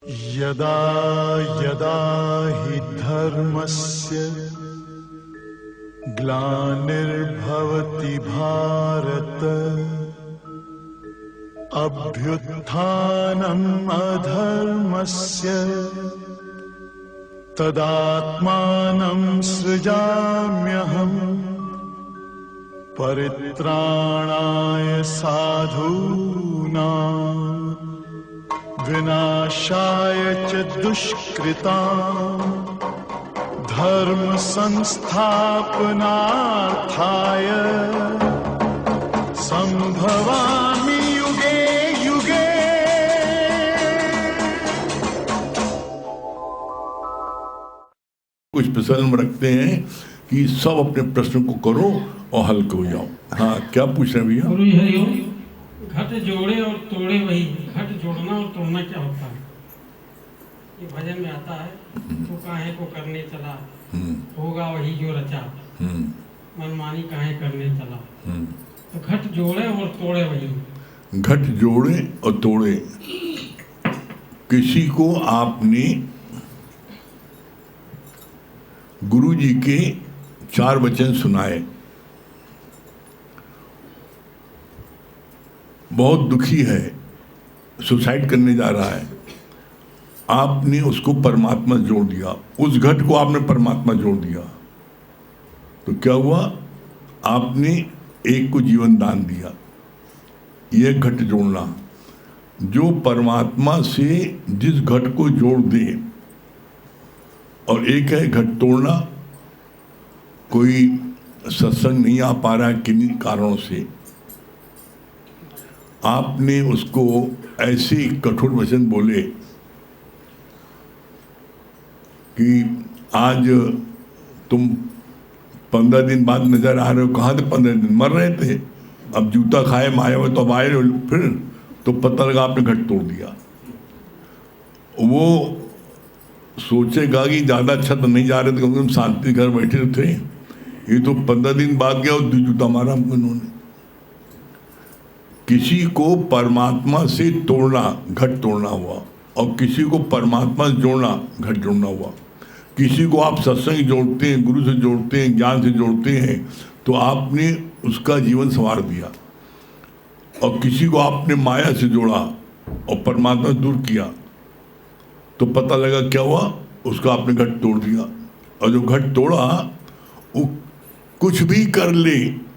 यदा यदा हि धर्मस्य ग्लानिर्भवति भारत अभ्युत्थानम् अधर्मस्य तदात्मानं सृजाम्यहम् परित्राणाय साधूनां विनाशाय च दुष्कृतां धर्म संस्थापनार्थाय संभवामि युगे युगे। कुछ प्रश्न रखते हैं कि सब अपने प्रश्न को करो और हल हो जाओ। हाँ, क्या पूछ रहे हैं भैया? गुरु हरिओम। घट जोड़े और तोड़े वही, घट जोड़ना और तोड़ना क्या होता है? ये भजन में आता है, तो काहे को करने चला, होगा वही जो रचा, मनमानी काहे करने चला। तो घट जोड़े और तोड़े वही। घट जोड़े और तोड़े, किसी को आपने गुरु जी के 4 वचन सुनाए, बहुत दुखी है, सुसाइड करने जा रहा है, आपने उसको परमात्मा जोड़ दिया, उस घट को आपने परमात्मा जोड़ दिया, तो क्या हुआ? आपने एक को जीवन दान दिया। यह घट जोड़ना, जो परमात्मा से जिस घट को जोड़ दे, और एक है घट तोड़ना। कोई सत्संग नहीं आ पा रहा है किन्हीं कारणों से, आपने उसको ऐसे कठोर वचन बोले कि आज तुम 15 दिन बाद नजर आ रहे हो। कहाँ थे 15 दिन? मर रहे थे। अब जूता खाए माए हुए तो अब आए फिर, तो पता लगा आपने घट तोड़ दिया। वो सोचेगा कि ज़्यादा अच्छा तो नहीं जा रहे थे, कम से कम शांति घर बैठे थे। ये तो 15 दिन बाद गया और जूता मारा हमको इन्होंने। किसी को परमात्मा से तोड़ना घट तोड़ना हुआ, और किसी को परमात्मा से जोड़ना घट जोड़ना हुआ। किसी को आप सत्संग जोड़ते हैं, गुरु से जोड़ते हैं, ज्ञान से जोड़ते हैं, तो आपने उसका जीवन संवार दिया। और किसी को आपने माया से जोड़ा और परमात्मा से दूर किया, तो पता लगा क्या हुआ? उसका आपने घट तोड़ दिया। और जो घट तोड़ा, वो कुछ भी कर ले,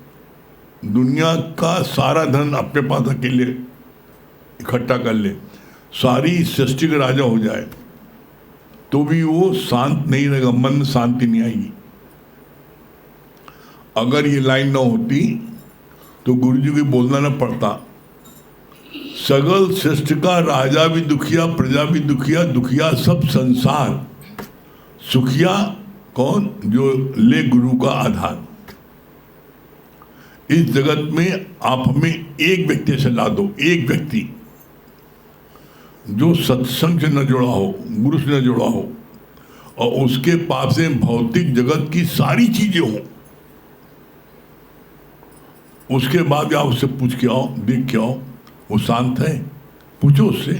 दुनिया का सारा धन अपने पास अकेले इकट्ठा कर ले, सारी सृष्टि का राजा हो जाए, तो भी वो शांत नहीं रहेगा, मन में शांति नहीं आएगी। अगर ये लाइन ना होती तो गुरु जी को बोलना ना पड़ता, सगल सृष्टि का राजा भी दुखिया, प्रजा भी दुखिया, दुखिया सब संसार, सुखिया कौन? जो ले गुरु का आधार। इस जगत में आप हमें एक व्यक्ति से ला दो, एक व्यक्ति जो सत्संग से न जुड़ा हो, गुरु से न जुड़ा हो, और उसके पास में भौतिक जगत की सारी चीजें हो, उसके बाद आप उससे पूछ के आओ, देख के आओ वो शांत है, पूछो उससे,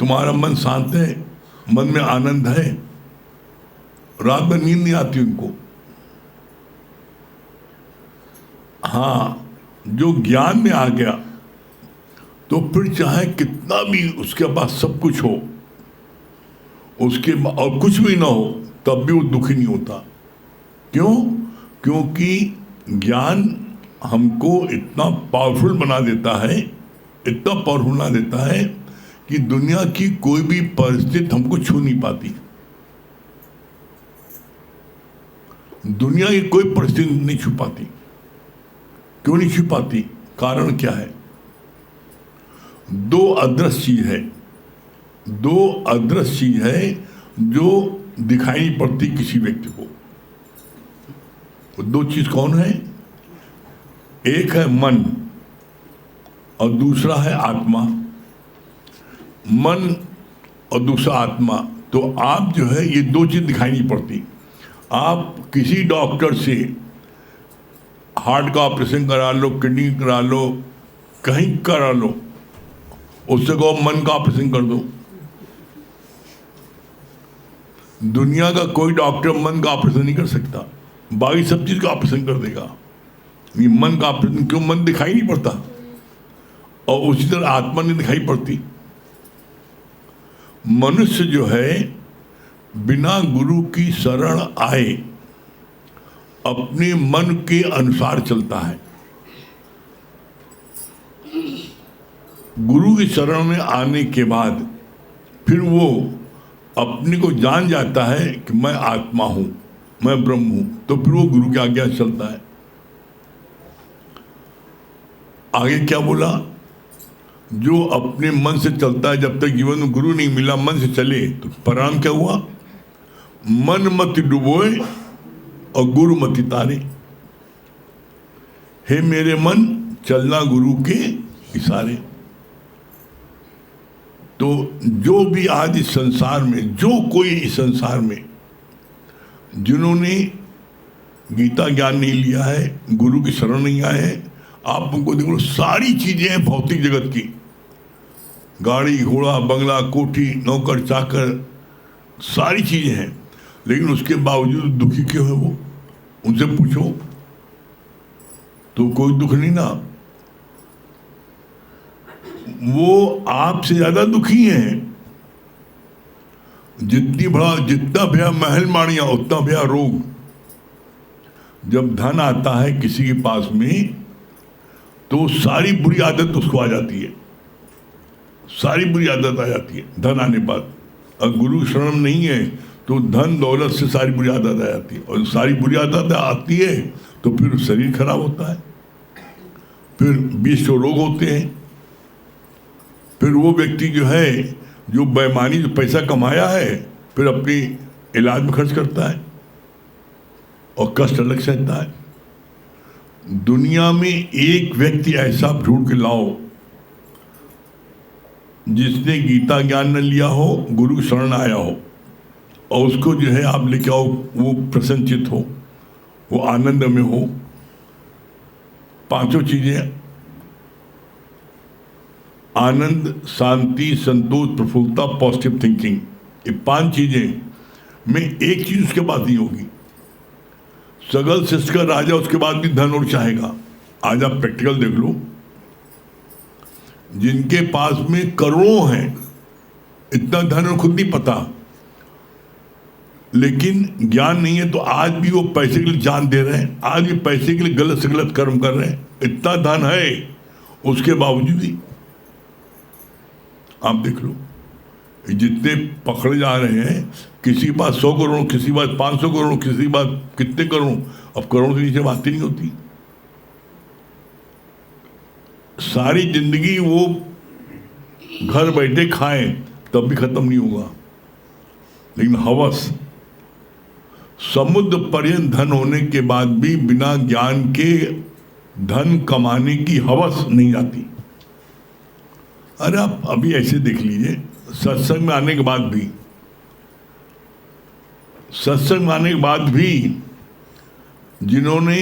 तुम्हारा मन शांत है, मन में आनंद है, रात में नींद नहीं आती उनको। हाँ, जो ज्ञान में आ गया तो फिर चाहे कितना भी उसके पास सब कुछ हो, उसके और कुछ भी ना हो, तब भी वो दुखी नहीं होता। क्यों? क्योंकि ज्ञान हमको इतना पावरफुल बना देता है, इतना पावरफुल बना देता है कि दुनिया की कोई भी परिस्थिति हमको छू नहीं पाती। दुनिया की कोई परिस्थिति नहीं छू पाती। क्यों नहीं छू पाती? कारण क्या है? 2 अदृश्य चीज है, 2 अदृश्य चीज है जो दिखाई नहीं पड़ती किसी व्यक्ति को। वो 2 चीज कौन है? एक है मन और दूसरा है आत्मा। मन और दूसरा आत्मा। तो आप जो है, ये 2 चीज दिखाई नहीं पड़ती। आप किसी डॉक्टर से हार्ट का ऑपरेशन करा लो, किडनी करा लो, कहीं करा लो, उससे कहो मन का ऑपरेशन कर दो। दुनिया का कोई डॉक्टर मन का ऑपरेशन नहीं कर सकता, बाकी सब चीज का ऑपरेशन कर देगा। ये मन का ऑपरेशन क्यों? मन दिखाई नहीं पड़ता, और उसी तरह आत्मा नहीं दिखाई पड़ती। मनुष्य जो है बिना गुरु की शरण आए अपने मन के अनुसार चलता है। गुरु की शरण में आने के बाद फिर वो अपने को जान जाता है कि मैं आत्मा हूं, मैं ब्रह्म हूं, तो फिर वो गुरु की आज्ञा से चलता है। आगे क्या बोला? जो अपने मन से चलता है, जब तक जीवन में गुरु नहीं मिला, मन से चले, तो परिणाम क्या हुआ? मन मत डुबोए और गुरु मत तारे। हे मेरे मन, चलना गुरु के इशारे। तो जो भी आज इस संसार में, जो कोई इस संसार में जिन्होंने गीता ज्ञान नहीं लिया है, गुरु की शरण नहीं आए हैं, आप उनको देखो, सारी चीजें हैं भौतिक जगत की, गाड़ी घोड़ा बंगला कोठी नौकर चाकर सारी चीजें हैं, लेकिन उसके बावजूद दुखी क्यों है वो? उनसे पूछो तो कोई दुख नहीं ना। वो आपसे ज्यादा दुखी हैं। जितना भया महल माड़ियां उतना भया रोग। जब धन आता है किसी के पास में तो सारी बुरी आदत उसको आ जाती है, सारी बुरी आदत आ जाती है धन आने बाद। अगर गुरु शरण नहीं है तो धन दौलत से सारी बुरी आदत आ जाती है, और सारी बुरी आदत आती है तो फिर शरीर खराब होता है, फिर 20 रोग होते हैं। फिर वो व्यक्ति जो है, जो बेईमानी जो पैसा कमाया है, फिर अपनी इलाज में खर्च करता है और कष्ट अलग सहता है। दुनिया में एक व्यक्ति ऐसा ढूंढ के लाओ जिसने गीता ज्ञान न लिया हो, गुरु शरण आया हो, और उसको जो है आप लेके आओ, वो प्रसन्नचित हो, वो आनंद में हो। पांचों चीजें, आनंद, शांति, संतोष, प्रफुल्लता, पॉजिटिव थिंकिंग, ये 5 चीजें में एक चीज उसके बाद नहीं होगी। सगल शिष्ट का राजा उसके बाद भी धन और चाहेगा। आज आप प्रैक्टिकल देख लो, जिनके पास में करोड़ों हैं, इतना धन और खुद नहीं पता, लेकिन ज्ञान नहीं है, तो आज भी वो पैसे के लिए जान दे रहे हैं, आज भी पैसे के लिए गलत से गलत कर्म कर रहे हैं। इतना धन है, उसके बावजूद भी आप देख लो, जितने पकड़े जा रहे हैं, किसी के पास 100 करोड़, किसी के पास 500 करोड़, किसी के पास कितने करोड़। अब करोड़ से नीचे बात ही नहीं होती। सारी जिंदगी वो घर बैठे खाएं तब भी खत्म नहीं होगा, लेकिन हवस, समुद्र पर्यंत धन होने के बाद भी बिना ज्ञान के धन कमाने की हवस नहीं जाती। अरे आप अभी ऐसे देख लीजिए, सत्संग में आने के बाद भी, सत्संग में आने के बाद भी जिन्होंने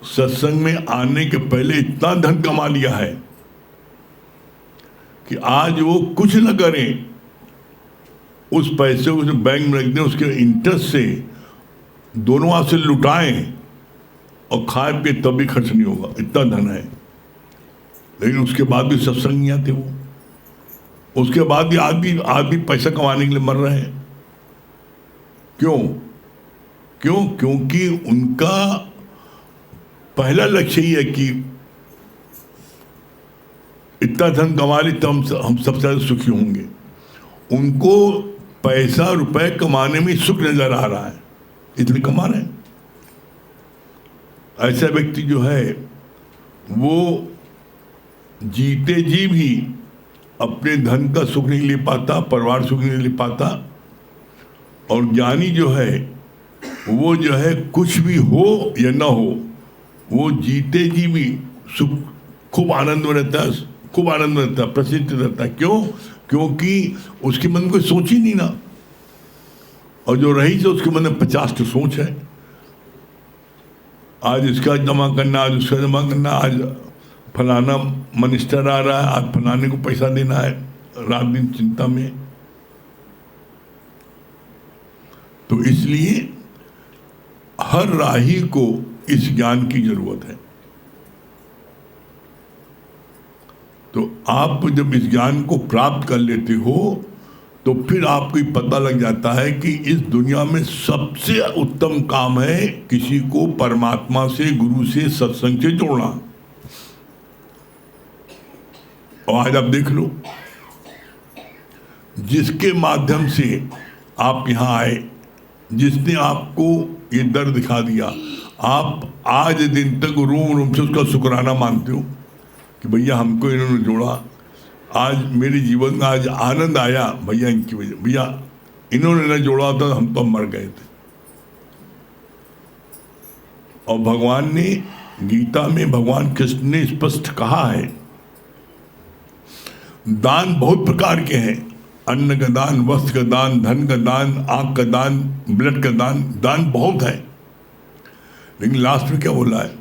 सत्संग में आने के पहले इतना धन कमा लिया है कि आज वो कुछ न करें, उस पैसे को बैंक में रख दें, उसके इंटरेस्ट से दोनों हाथ से लुटाएं और खाए पिए तब भी खर्च नहीं होगा, इतना धन है। लेकिन उसके बाद भी सत्संग नहीं आते वो, उसके बाद भी आदमी पैसा कमाने के लिए मर रहे हैं। क्यों? क्योंकि उनका पहला लक्ष्य ही है कि इतना धन कमा ले तो हम सबसे ज्यादा सुखी होंगे। उनको पैसा रुपए कमाने में सुख नजर आ रहा है, इसलिए कमा रहे हैं। ऐसा व्यक्ति जो है वो जीते जी भी अपने धन का सुख नहीं ले पाता, परिवार सुख नहीं ले पाता। और ज्ञानी जो है वो जो है कुछ भी हो या ना हो, वो जीते जी भी सुख, खूब आनंद में रहता है, खूब आनंद में रहता है, प्रसन्न रहता है। क्यों? क्योंकि उसके मन में कोई सोच ही नहीं ना, और जो रही से उसके मन में 50 तो सोच है। आज इसका जमा करना, आज उसका जमा करना, आज फलाना मिनिस्टर आ रहा है, आज फलाने को पैसा देना है, रात दिन चिंता में। तो इसलिए हर राही को इस ज्ञान की जरूरत है। तो आप जब इस ज्ञान को प्राप्त कर लेते हो तो फिर आपको पता लग जाता है कि इस दुनिया में सबसे उत्तम काम है किसी को परमात्मा से, गुरु से, सत्संग से जोड़ना। और आज आप देख लो, जिसके माध्यम से आप यहाँ आए, जिसने आपको ये दर दिखा दिया, आप आज दिन तक रोम रोम से उसका शुक्राना मानते हो कि भैया हमको इन्होंने जोड़ा, आज मेरे जीवन में आज आनंद आया भैया इनकी वजह, भैया इन्होंने न जोड़ा होता हम तो मर गए थे। और भगवान ने गीता में, भगवान कृष्ण ने स्पष्ट कहा है, दान बहुत प्रकार के हैं, अन्न का दान, वस्त्र का दान, धन का दान, आंख का दान, ब्लड का दान, दान बहुत है। लेकिन लास्ट में क्या बोला है,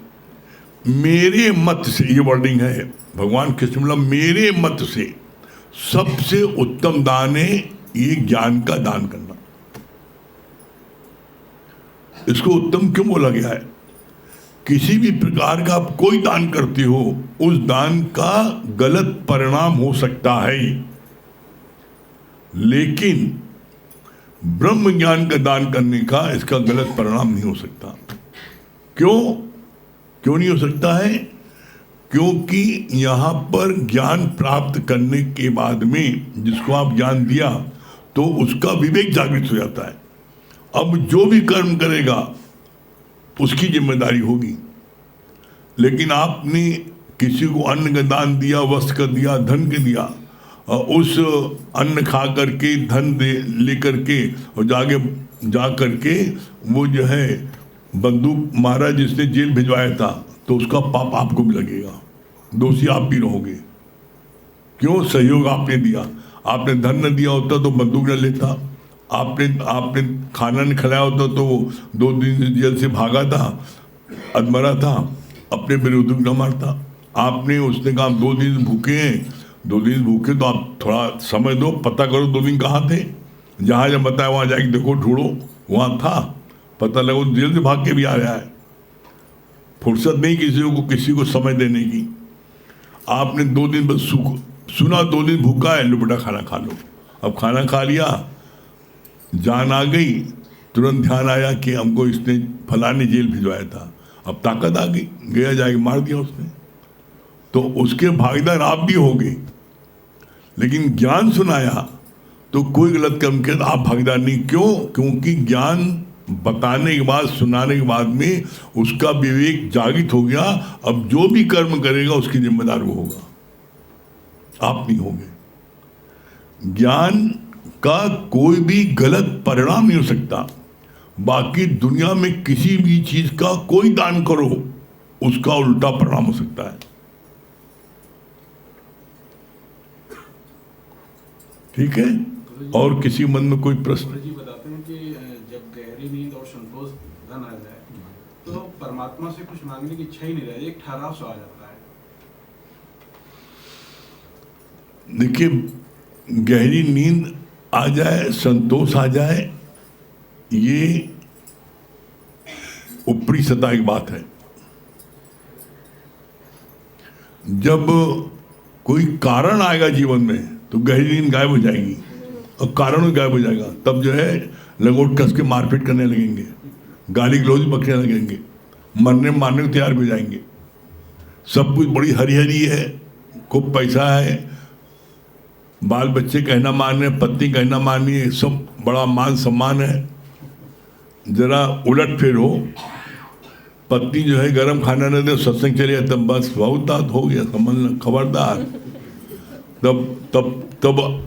मेरे मत से, ये वर्डिंग है भगवान कृष्ण बोला, मेरे मत से सबसे उत्तम दान है ये ज्ञान का दान करना। इसको उत्तम क्यों बोला गया है? किसी भी प्रकार का आप कोई दान करते हो, उस दान का गलत परिणाम हो सकता है, लेकिन ब्रह्म ज्ञान का दान करने का इसका गलत परिणाम नहीं हो सकता। क्यों नहीं हो सकता है? क्योंकि यहाँ पर ज्ञान प्राप्त करने के बाद में जिसको आप ज्ञान दिया तो उसका विवेक जागृत हो जाता है। अब जो भी कर्म करेगा उसकी जिम्मेदारी होगी। लेकिन आपने किसी को अन्न का दान दिया, वस्त्र का दिया, धन के दिया, और उस अन्न खा करके, धन दे लेकर के और जा करके वो जो है बंदूक मारा जिसने जेल भिजवाया था, तो उसका पाप आपको भी लगेगा, दोषी आप भी रहोगे। क्यों? सहयोग आपने दिया। आपने धन न दिया होता तो बंदूक न लेता, आपने खाना नहीं खिलाया होता तो वो 2 दिन जेल से भागा था, अधमरा था, अपने विरोधी न मारता। आपने उसने कहा 2 दिन भूखे हैं, 2 दिन भूखे तो आप थोड़ा समय दो, पता करो 2 दिन कहाँ थे, जहाँ जब बताया वहाँ जाके देखो, ढूंढो, वहाँ था, पता लगा जेल से भाग के भी आ रहा है। फुर्सत नहीं किसी को समय देने की। आपने 2 दिन बस सुना 2 दिन भूखा है, लो बेटा खाना खा लो। अब खाना खा लिया, जान आ गई, तुरंत ध्यान आया कि हमको इसने फलाने जेल भिजवाया था, अब ताकत आ गई, गया जाके मार दिया उसने, तो उसके भागीदार आप भी हो गए। लेकिन ज्ञान सुनाया तो कोई गलत कर्म किया आप भागीदार नहीं। क्यों? क्योंकि ज्ञान बताने के बाद, सुनाने के बाद में उसका विवेक जागृत हो गया। अब जो भी कर्म करेगा उसकी जिम्मेदार वो होगा, आप नहीं होंगे। ज्ञान का कोई भी गलत परिणाम नहीं हो सकता। बाकी दुनिया में किसी भी चीज का कोई दान करो, उसका उल्टा परिणाम हो सकता है। ठीक है? और किसी मन में कोई प्रश्न? जी बताते हैं कि जब गहरी नींद और संतोष धन आ जाए तो परमात्मा से कुछ मांगने की इच्छा ही नहीं रहती, एक ठहराव सा आ जाता है। देखिए, गहरी नींद आ जाए, संतोष आ जाए, ये ऊपरी सतह की बात है। जब कोई कारण आएगा जीवन में तो गहरी नींद गायब हो जाएगी और कारण गायब हो जाएगा। तब जो है लंगोट कस के मारपीट करने लगेंगे, गाली गलौज बकने लगेंगे, मरने मारने को तैयार हो जाएंगे। सब कुछ बड़ी हरी हरी है, खूब पैसा है, बाल बच्चे कहना मान रहे, पत्नी कहना मानी है, सब बड़ा मान सम्मान है। जरा उलट फेर हो, पत्नी जो है गरम खाना न दे, सत्संग चले तब बस बहुत हो गया, समझ खबरदार। तब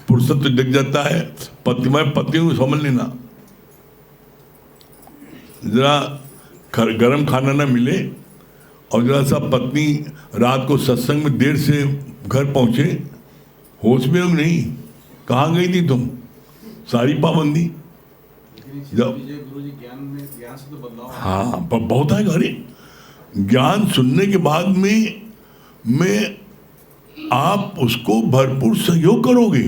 फुर्सत तो दिख जाता है। पत्नी को समझ लेना, जरा गरम खाना ना मिले और जरा सा पत्नी रात को सत्संग में देर से घर पहुंचे, होश में हम नहीं, कहाँ गई थी तुम, सारी पाबंदी। जब ज्ञान से तो बदलाव, हाँ बहुत है। अरे ज्ञान सुनने के बाद में में आप उसको भरपूर सहयोग करोगे,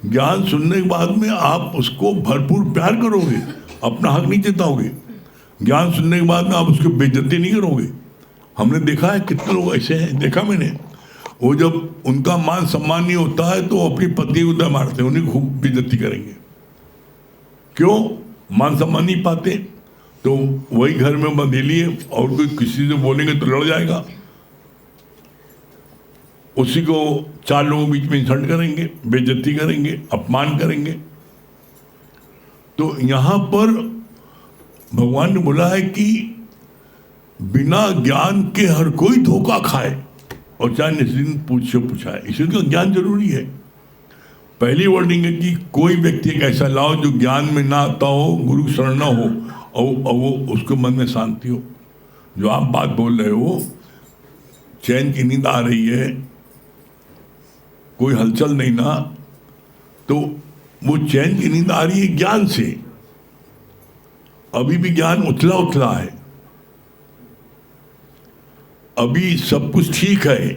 ज्ञान सुनने के बाद में आप उसको भरपूर प्यार करोगे, अपना हक नहीं जताओगे। ज्ञान सुनने के बाद में आप उसकी बेइज्जती नहीं करोगे। हमने देखा है कितने लोग ऐसे हैं, देखा मैंने, वो जब उनका मान सम्मान नहीं होता है तो अपनी पत्नी को उधर मारते हैं, उन्हें खूब बेइज्जती करेंगे। क्यों? मान सम्मान नहीं पाते। तो वही घर में बंधेली है और कोई किसी से बोलेंगे तो लड़ जाएगा, उसी को 4 लोगों के बीच में इंसल्ट करेंगे, बेइज्जती करेंगे, अपमान करेंगे। तो यहाँ पर भगवान ने बोला है कि बिना ज्ञान के हर कोई धोखा खाए, और चाहे निश्चिंत पूछाए, इसलिए तो ज्ञान जरूरी है। पहली वर्डिंग है कि कोई व्यक्ति एक ऐसा लाओ जो ज्ञान में ना आता हो, गुरु शरण ना हो, और वो उसके मन में शांति हो। जो आप बात बोल रहे हो, चैन की नींद आ रही है, कोई हलचल नहीं ना, तो वो चैन की नींद आ रही है ज्ञान से। अभी भी ज्ञान उथला उथला है, अभी सब कुछ ठीक है,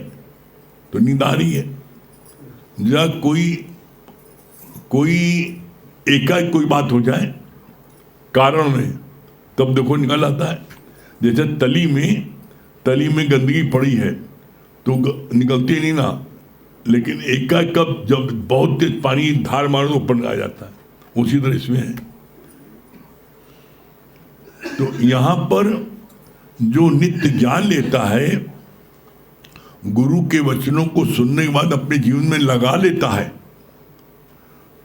तो नींद आ रही है। या कोई एकाएक कोई बात हो जाए कारण में, तब देखो निकल आता है। जैसे तली में गंदगी पड़ी है तो निकलती नहीं ना, लेकिन एकाएक कब जब बहुत तेज पानी धार मारो तो ऊपर आ जाता है। उसी तरह इसमें है। तो यहाँ पर जो नित्य ज्ञान लेता है, गुरु के वचनों को सुनने के बाद अपने जीवन में लगा लेता है,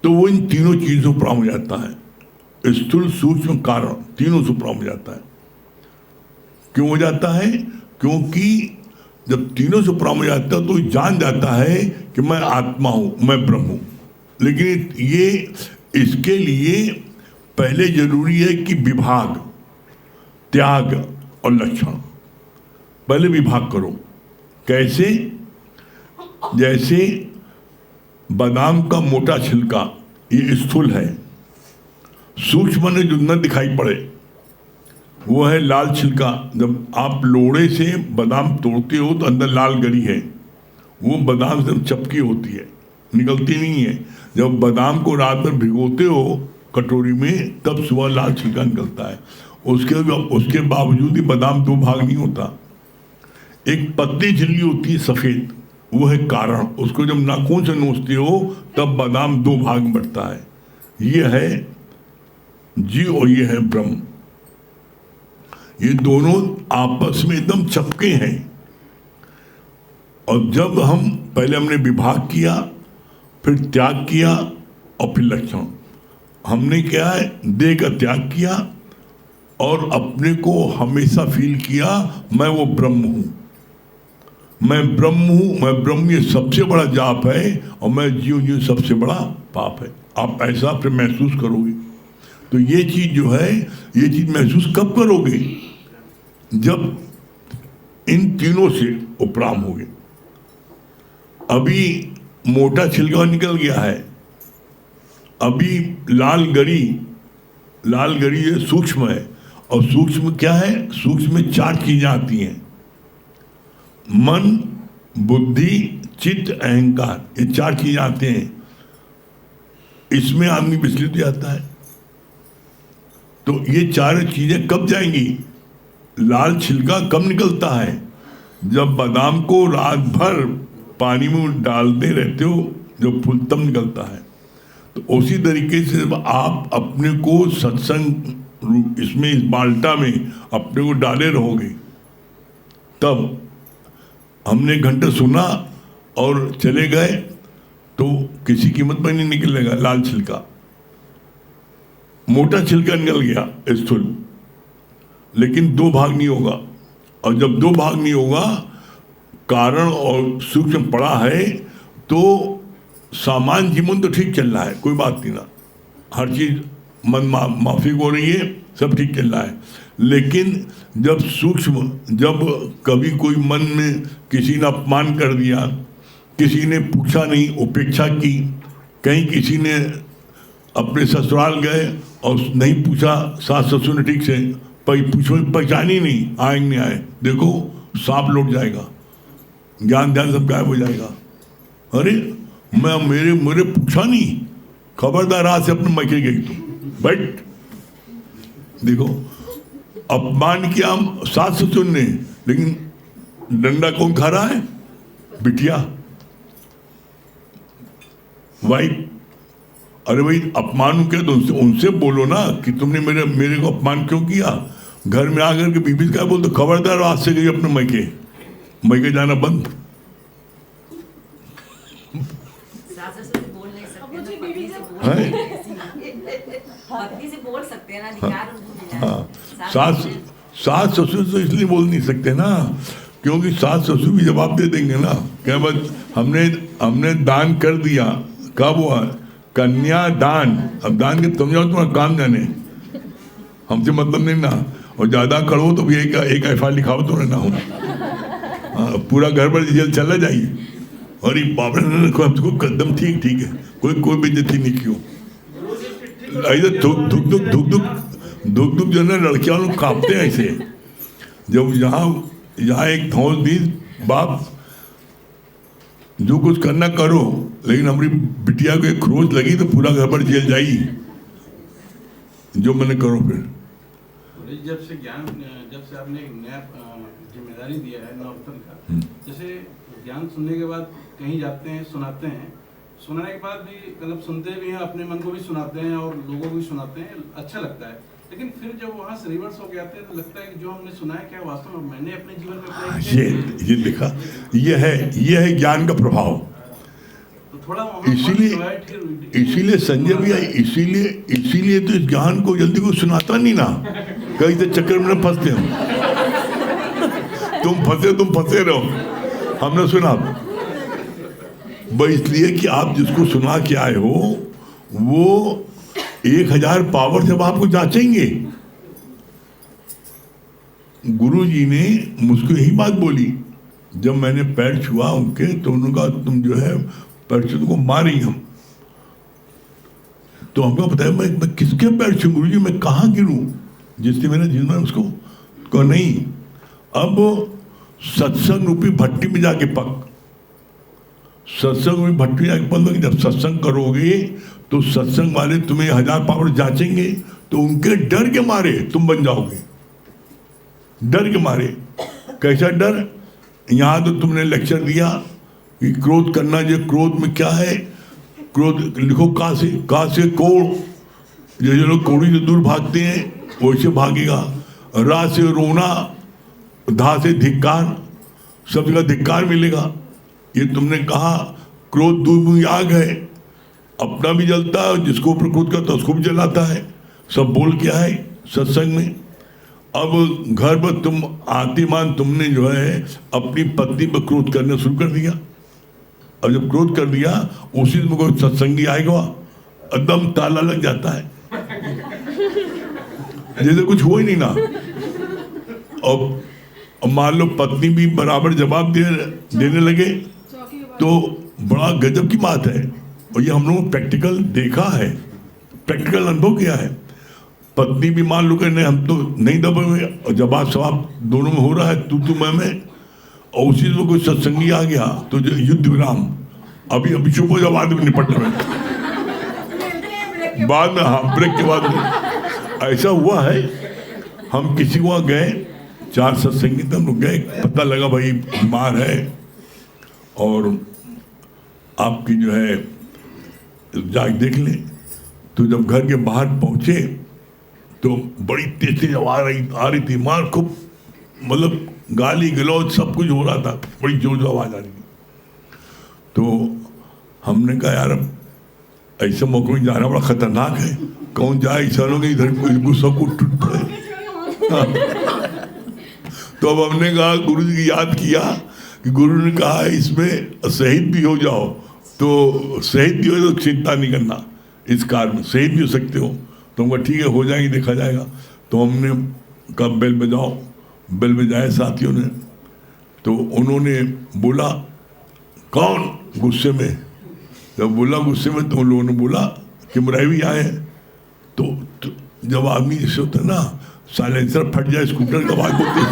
तो वो इन तीनों चीजों पर हो जाता है। स्थूल, सूक्ष्म, कारण, तीनों से प्राप्त हो जाता है। क्यों हो जाता है? क्योंकि जब तीनों से प्राप्त हो जाता है तो जान जाता है कि मैं आत्मा हूं, मैं ब्रह्म हूं। लेकिन ये इसके लिए पहले जरूरी है कि विभाग, त्याग और लक्षण। पहले विभाग करो। कैसे? जैसे बादाम का मोटा छिलका ये स्थूल है, सूक्ष्म ने जो न दिखाई पड़े वो है लाल छिलका। जब आप लोड़े से बादाम तोड़ते हो तो अंदर लाल गरी है, वो बादाम से चपकी होती है, निकलती नहीं है। जब बादाम को रात भर भिगोते हो कटोरी में, तब सुबह लाल छिलका निकलता है। उसके बावजूद ही बादाम 2 भाग नहीं होता। एक पतली झिल्ली होती है सफेद, वो है कारण। उसको जब नाखून से नोचते हो तब बादाम 2 भाग में बढ़ता है। ये है जीव और ये है ब्रह्म। ये दोनों आपस में एकदम चपके हैं। और जब पहले हमने विभाग किया, फिर त्याग किया और फिर लक्षण। हमने क्या है? देह का त्याग किया और अपने को हमेशा फील किया मैं वो ब्रह्म हूं, मैं ब्रह्म हूं, मैं ब्रह्म। ये सबसे बड़ा जाप है और मैं जीव सबसे बड़ा पाप है। आप ऐसा फिर महसूस करोगे। तो ये चीज जो है, ये चीज महसूस कब करोगे? जब इन तीनों से उपराम होगे। अभी मोटा छिलका निकल गया है, अभी लाल गरी ये सूक्ष्म है। और सूक्ष्म क्या है? सूक्ष्म में 4 चीजें आती हैं, मन, बुद्धि, चित्त, अहंकार। ये 4 चीजें आते हैं। इसमें आदमी विचलित जाता है। तो ये 4 चीजें कब जाएंगी? लाल छिलका कब निकलता है? जब बादाम को रात भर पानी में डालते रहते हो, जब फूल तब निकलता है। तो उसी तरीके से जब आप अपने को सत्संग इसमें, इस बाल्टा में अपने को डाले रहोगे, तब हमने घंटे सुना और चले गए तो किसी कीमत पर नहीं निकलेगा लाल छिलका। मोटा छिलका निकल गया स्थूल, लेकिन 2 भाग नहीं होगा। और जब 2 भाग नहीं होगा, कारण और सूक्ष्म पड़ा है, तो सामान्य जीवन तो ठीक चल रहा है, कोई बात नहीं ना, हर चीज मन माफिक हो रही है, सब ठीक चल रहा है। लेकिन जब सूक्ष्म, जब कभी कोई मन में किसी ने अपमान कर दिया, किसी ने पूछा नहीं, उपेक्षा की, कहीं किसी ने अपने ससुराल गए और नहीं पूछा, सास ससुर ने ठीक से पहचानी नहीं, आएंगे नहीं आए, देखो सांप लौट जाएगा। ज्ञान ध्यान सब गायब हो जाएगा। अरे मैं मेरे पूछा नहीं, खबरदार आज से अपने मैके गई तू बैठ। देखो अपमान किया हम सास ससुर ने, लेकिन डंडा कौन खा रहा है? बिटिया, वाइफ। अरे भाई अपमान क्या, तो उनसे बोलो ना कि तुमने मेरे को अपमान क्यों किया। घर में आकर के बीबी क्या बोलते, खबरदार आज से गई अपने मैके जाना बंद। पत्नी से बोल सकते हैं ना, सास ससुर तो इसलिए बोल नहीं सकते ना, क्योंकि सास ससुर भी जवाब दे देंगे ना। क्या बस हमने दान कर दिया, कब हुआ? कन्या दान। अब दान के समझाओ, तुम्हारा काम जाने, हमसे मतलब नहीं ना। और ज्यादा करो तो भी एक एफ लिखाओ तो ना हो, पूरा घर पर जेल चला जाइए। और ये बाबा हमको कदम ठीक है, कोई बेइज्जती नहीं क्यों। ऐसे धुक जो है लड़कियां लोग कांपते हैं ऐसे। जब यहाँ एक धौस दी, बाप जो कुछ करना करो, लेकिन हमारी बिटिया को एक खरोच लगी तो पूरा घर पर जेल जाई, जो मैंने करो। फिर जब से आपने एक नया जिम्मेदारी दिया है नौतन का, जैसे ज्ञान सुनने के बाद कहीं जाते हैं, सुनाते हैं, सुनाने के बाद भी मतलब सुनते भी हैं, अपने मन को भी सुनाते हैं और लोगों को भी सुनाते हैं, अच्छा लगता है। लेकिन फिर जब वहाँ से रिवर्स होके आते हैं तो लगता है कि जो हमने सुना है क्या वास्तव में मैंने अपने जीवन में अप्लाई किया। ये देखा, ये है ज्ञान का प्रभाव। तो थोड़ा इसीलिए संजय भैया, इसीलिए तो इस ज्ञान को जल्दी को सुनाता नहीं ना, कहीं तो चक्कर में फंसते हम। तुम फंसे रहो, हमने सुना बस इसलिए कि आप जिसको सुना के आए हो वो 1000 पावर जब आपको जांचेंगे। गुरु जी ने मुझको यही बात बोली, जब मैंने पैर छुआ उनके, तो उन्होंने कहा तुम जो है पैर छू को मारेंगे हम। तो हमको बताया मैं किसके पैर छू गुरु जी, मैं कहाँ गिरूं जिससे मेरा जीवन है उसको को नहीं। अब सत्संग रूपी भट्टी में जाके पक, सत्संग रूपी भट्टी में जाके पक। जब सत्संग करोगे तो सत्संग वाले तुम्हें 1000 पावर जांचेंगे, तो उनके डर के मारे तुम बन जाओगे। डर के मारे। कैसा डर? यहाँ तो तुमने लेक्चर दिया कि क्रोध करना, जो क्रोध में क्या है, क्रोध लिखो का से कोड़, जैसे लोग कोड़ी से दूर भागते हैं वैसे भागेगा। रा से रोना, धा से धिक्कार, सब जगह धिक्कार मिलेगा। ये तुमने कहा क्रोध दूर आग है, अपना भी जलता है, जिसको ऊपर क्रोध करता है उसको भी जलाता है। सब बोल क्या है सत्संग में। अब घर पर तुम आतिमान तुमने जो है अपनी पत्नी पर क्रोध करना शुरू कर दिया। और जब क्रोध कर दिया उसी में कोई सत्संगी आएगा, एकदम ताला लग जाता है, जैसे कुछ हुआ ही नहीं ना। और मान लो पत्नी भी बराबर जवाब देने लगे तो बड़ा गजब की बात है। और ये हम लोग प्रैक्टिकल देखा है, प्रैक्टिकल अनुभव किया है। पत्नी भी मान लो कि नहीं हम तो नहीं दबे हुए, और जवाब सवाब दोनों में हो रहा है, तू मैं, और उसी में कोई सत्संगी आ गया तो जो युद्ध विराम, अभी चुप हो जाओ, आदमी निपट रहे बाद में। हाँ, ब्रेक के बाद में ऐसा हुआ है। हम किसी को वहाँ गए, 4 सत्संगी थे, हम लोग गए, पता लगा भाई बीमार है और आपकी जो है जाके देख लें। तो जब घर के बाहर पहुंचे तो बड़ी तेज आवाज आ रही थी, मार खूब, मतलब गाली गलौज सब कुछ हो रहा था, बड़ी जोर जोर आवाज आ रही थी। तो हमने कहा यार ऐसे मौके में जाना बड़ा खतरनाक है, कौन जाए, ऐसा लोग इधर गुस्सा को टूट पड़े। तो अब हमने कहा, गुरु जी की याद किया कि गुरु ने कहा इसमें शहीद भी हो जाओ, तो शहीद भी हो तो चिंता नहीं करना, इस कार में शहीद भी हो सकते हो। तो हम कहा ठीक है, हो जाएगी, देखा जाएगा। तो हमने कहा बेल बजाओ, बेल बजाए साथियों ने। तो उन्होंने बोला कौन, गुस्से में। जब बोला गुस्से में तो उन लोगों ने बोला कि मुरारी भी आए हैं। तो जब आदमी जैसे होता है ना, साइलेंसर फट जाए स्कूटर की आवाज़ होती है,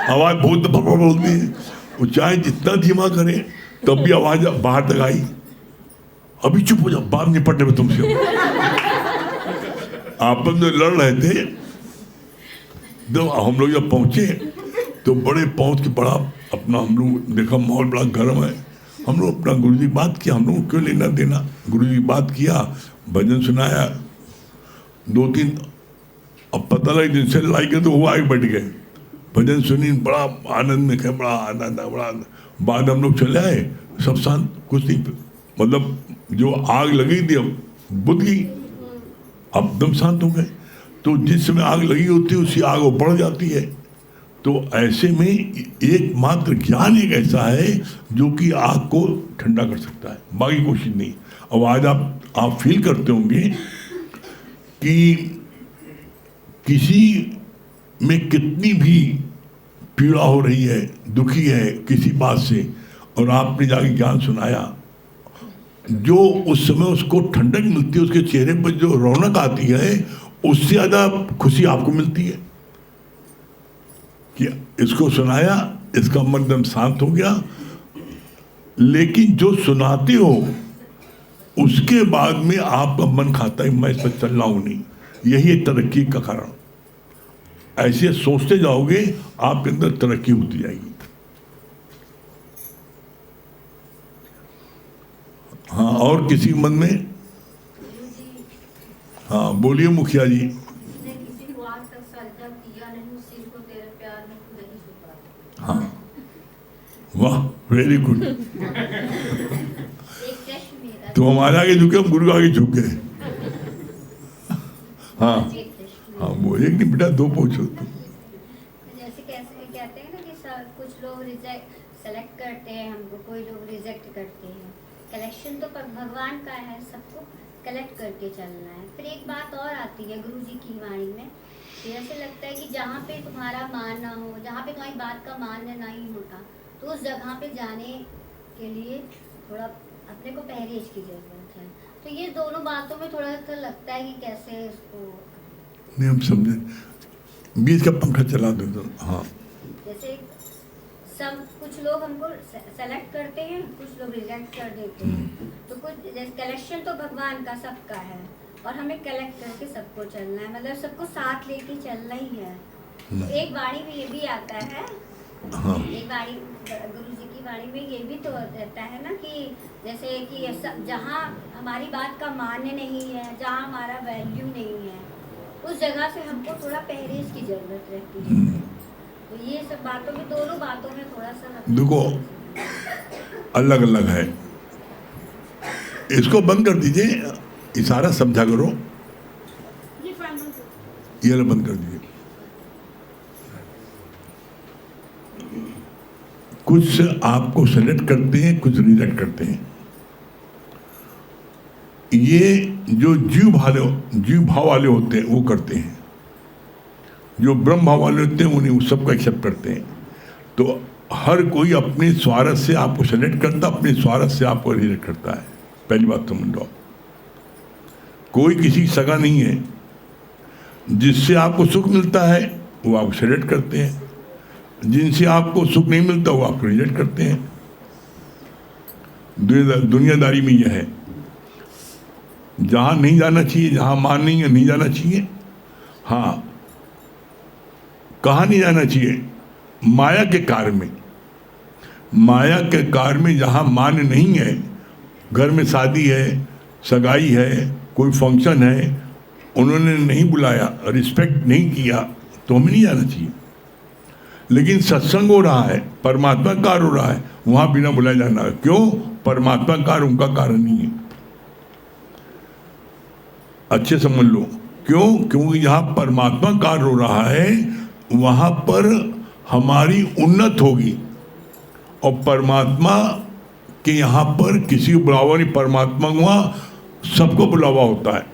आवाज़ बहुत दफा बोलती है, वो चाहे जितना धीमा करें तब भी आवाज बाहर तक आई, अभी चुप हो जाओ, बात निपटने में तुमसे। आपस में लड़ रहे थे, जब हम लोग जब पहुंचे तो बड़े पहुंच के बड़ा अपना हम लोग देखा माहौल बड़ा गर्म है। हम लोग अपना गुरु जी बात किया, हम लोग क्यों लेना देना, गुरु जी बात किया, भजन सुनाया, 2-3 अब पता लगा दिन से लड़ाई के तो वो आगे बैठ गए, भजन सुनी, बड़ा आनंद में, बड़ा आनंद, बड़ा बाद हम लोग चले आए, सब शांत, कुछ नहीं, मतलब जो आग लगी थी अब बुझ गई, अब एकदम शांत हो गए। तो जिस समय आग लगी होती है उसी आग वो बढ़ जाती है। तो ऐसे में एकमात्र ज्ञान एक ऐसा है जो कि आग को ठंडा कर सकता है, बाकी कोशिश नहीं। अब आज आप फील करते होंगे कि किसी में कितनी भी पीड़ा हो रही है, दुखी है किसी बात से, और आपने जाके ज्ञान सुनाया, जो उस समय उसको ठंडक मिलती है, उसके चेहरे पर जो रौनक आती है, उससे ज़्यादा खुशी आपको मिलती है कि इसको सुनाया, इसका मन एकदम शांत हो गया। लेकिन जो सुनाते हो उसके बाद में आपका मन खाता है मैं इस पर चल रहा हूँ नहीं, यही है तरक्की का कारण। ऐसे सोचते जाओगे आपके अंदर तरक्की होती जाएगी। हाँ, और किसी मन में? हाँ बोलिए मुखिया जी। हाँ, वाह, वेरी गुड। तो हमारे आगे झुके, हम गुरु के आगे झुक गए। हाँ हाँ, वो एक नहीं बेटा, 2 पूछो। जैसे कैसे कहते हैं ना कि कुछ लोग सेलेक्ट करते हैं हमको, कोई लोग रिजेक्ट करते हैं। कलेक्शन तो भगवान का है, सबको कलेक्ट करके चलना है। फिर एक बात और आती है गुरु जी की वाणी में, ऐसे लगता है कि जहाँ पे तुम्हारा मान ना हो, जहाँ पे तुम्हारी बात का मान्य नहीं होता, तो उस जगह पे जाने के लिए थोड़ा अपने को परहेज की जरूरत है। तो ये दोनों बातों में थोड़ा सा लगता है कि कैसे इसको नहीं हम समझे, बीच का पंखा चला दो तो। हाँ, जैसे सब कुछ लोग हमको सेलेक्ट करते हैं, कुछ लोग रिजेक्ट कर देते हैं। तो कुछ जैसे कलेक्शन तो भगवान का सबका है, और हमें कलेक्ट करके सबको चलना है, मतलब सबको साथ लेके चलना ही है। तो एक वाणी में ये भी आता है, हाँ, एक वाणी गुरु जी की वाणी में ये भी तो रहता है ना कि जैसे कि जहाँ हमारी बात का मान्य नहीं है, जहाँ हमारा वैल्यू नहीं है, उस जगह से हमको थोड़ा परहेज की जरूरत रहती है। तो ये सब बातों में, दोनों बातों में थोड़ा सा देखो अलग अलग है। इसको बंद कर दीजिए, इशारा समझा करो, ये लो बंद कर दीजिए। कुछ आपको सेलेक्ट करते हैं, कुछ रिजेक्ट करते हैं। ये जो जीव भाव वाले होते हैं वो करते हैं, जो ब्रह्म भाव वाले होते हैं उन्हें सबको एक्सेप्ट करते हैं। तो हर कोई अपने स्वार्थ से आपको सेलेक्ट करता, अपने स्वार्थ से आपको रिजेक्ट करता है। पहली बात समझ लो, कोई किसी सगा नहीं है। जिससे आपको सुख मिलता है वो आपको सेलेक्ट करते हैं, जिनसे आपको सुख नहीं मिलता वो आपको रिजेक्ट करते हैं। दुनियादारी में यह है, जहाँ नहीं जाना चाहिए, जहाँ मान नहीं है, नहीं जाना चाहिए। हाँ, कहाँ नहीं जाना चाहिए? माया के कार्य में। माया के कार्य में जहाँ मान नहीं है, घर में शादी है, सगाई है, कोई फंक्शन है, उन्होंने नहीं बुलाया, रिस्पेक्ट नहीं किया, तो हमें नहीं जाना चाहिए। लेकिन सत्संग हो रहा है, परमात्मा कार्य हो रहा है, वहाँ बिना बुलाए जाना है। क्यों? परमात्मा कार्य उनका कार्य नहीं है। अच्छे समझ लो, क्यों? क्योंकि जहाँ परमात्मा कार्य हो रहा है वहाँ पर हमारी उन्नत होगी, और परमात्मा के यहाँ पर किसी को बुलावा नहीं, परमात्मा वहाँ सबको बुलावा होता है।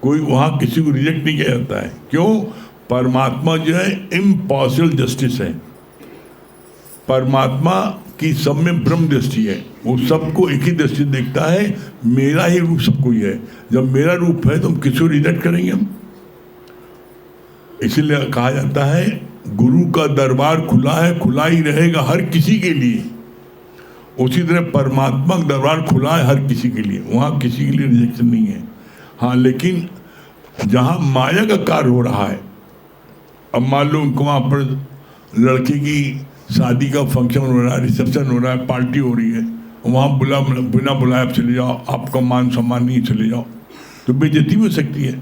कोई वहाँ किसी को रिजेक्ट नहीं किया जाता है। क्यों? परमात्मा जो है इम्पार्शियल जस्टिस है। परमात्मा की सब में ब्रह्म दृष्टि है, वो सबको एक ही दृष्टि देखता है, मेरा ही रूप सबको ही है। जब मेरा रूप है तो हम किसी को रिजेक्ट करेंगे हम? इसीलिए कहा जाता है गुरु का दरबार खुला है, खुला ही रहेगा हर किसी के लिए। उसी तरह परमात्मा का दरबार खुला है हर किसी के लिए, वहाँ किसी के लिए रिजेक्शन नहीं है। हाँ, लेकिन जहाँ माया का कार्य हो रहा है, अब मान लो उनको वहाँ पर लड़के की शादी का फंक्शन हो रहा है, रिसेप्शन हो रहा है, पार्टी हो रही है, वहाँ बिना बुलाए आप चले जाओ, आपका मान सम्मान नहीं, चले जाओ, तो बेइज्जती भी हो सकती है।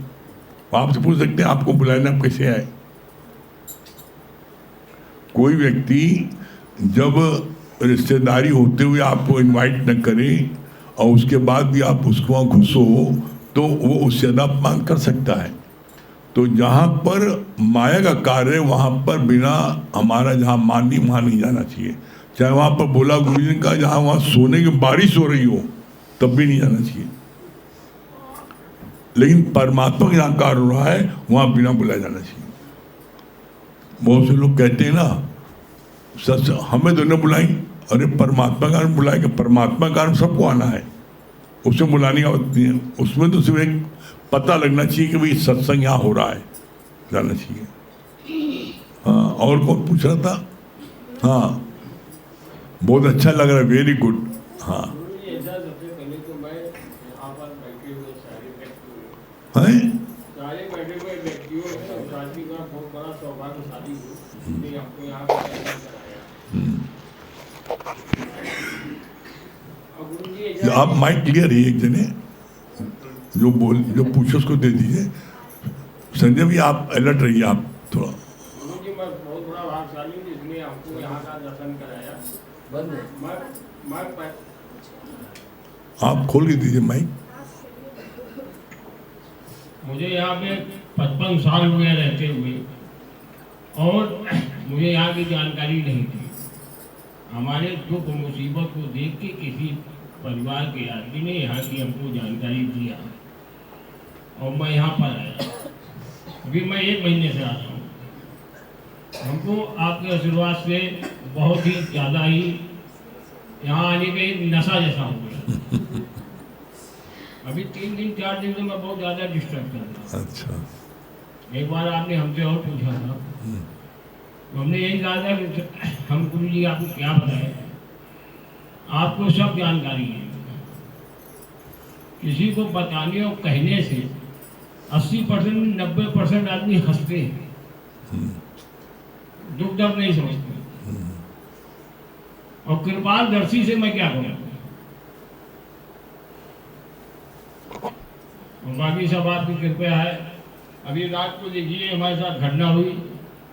आपसे पूछ सकते हैं आपको बुलाने आप कैसे आए। कोई व्यक्ति जब रिश्तेदारी होते हुए आपको इनवाइट न करे और उसके बाद भी आप उसको वहाँ घुसो तो वो उससे ज़्यादा अपमान कर सकता है। तो जहाँ पर माया का कार्य है वहाँ पर बिना हमारा जहाँ मान नहीं, वहाँ नहीं जाना चाहिए। चाहे वहाँ पर बोला गुरु जी ने कहा जहाँ वहाँ सोने की बारिश हो रही हो तब भी नहीं जाना चाहिए। लेकिन परमात्मा का जहाँ कार्य हो रहा है वहाँ बिना बुलाया जाना चाहिए। बहुत से लोग कहते हैं ना सच हमें तो नहीं बुलाई, अरे परमात्मा का बुलाएगा, परमात्मा का सबको आना है, उसे बुलाने की आवश्यकता नहीं है। उसमें तो सिर्फ एक पता लगना चाहिए कि भाई सत्संग यहाँ हो रहा है, जाना चाहिए। हाँ, और कौन पूछ रहा था? हाँ, बहुत अच्छा लग रहा है, वेरी गुड। हाँ है सारे बैठे हुए व्यक्तियों ने शादी का बहुत बड़ा सौभाग्यशाली हो कि आपको यहाँ पर कराया। और गुरु जी आप माइक क्लियर है, एक जने जो पूछे उसको दे दीजिए। संजय भी आप अलर्ट रहिए, आप थोड़ा। गुरु जी मैं बहुत बड़ा भाग्यशाली हूँ जिसने हमको यहाँ का दर्शन कराया। मैं आप खोल के दीजिए माइक। मुझे यहाँ पे 55 साल हुए रहते हुए और मुझे यहाँ की जानकारी नहीं थी। हमारे दुख मुसीबत को देख के किसी परिवार के आदमी ने यहाँ की हमको जानकारी दिया और मैं यहाँ पर आया। अभी मैं 1 महीने से आता हूँ। हमको आपके आशीर्वाद से बहुत ही ज़्यादा ही यहाँ आने का एक नशा जैसा हो गया। अभी 3 दिन 4 दिन से मैं बहुत ज़्यादा डिस्टर्ब कर रहा हूँ। अच्छा, एक बार आपने हमसे और पूछा था, तो हमने यही कहा था कि हम गुरु जी आपको क्या बताएं, आपको सब जानकारी है। किसी को बताने और कहने से 80% 90% आदमी हंसते हैं, दुख दर्द नहीं समझते। और कृपालदर्शी से मैं क्या कहूँ, बाकी सब आपकी कृपया है। अभी रात को देखिए हमारे साथ घटना हुई,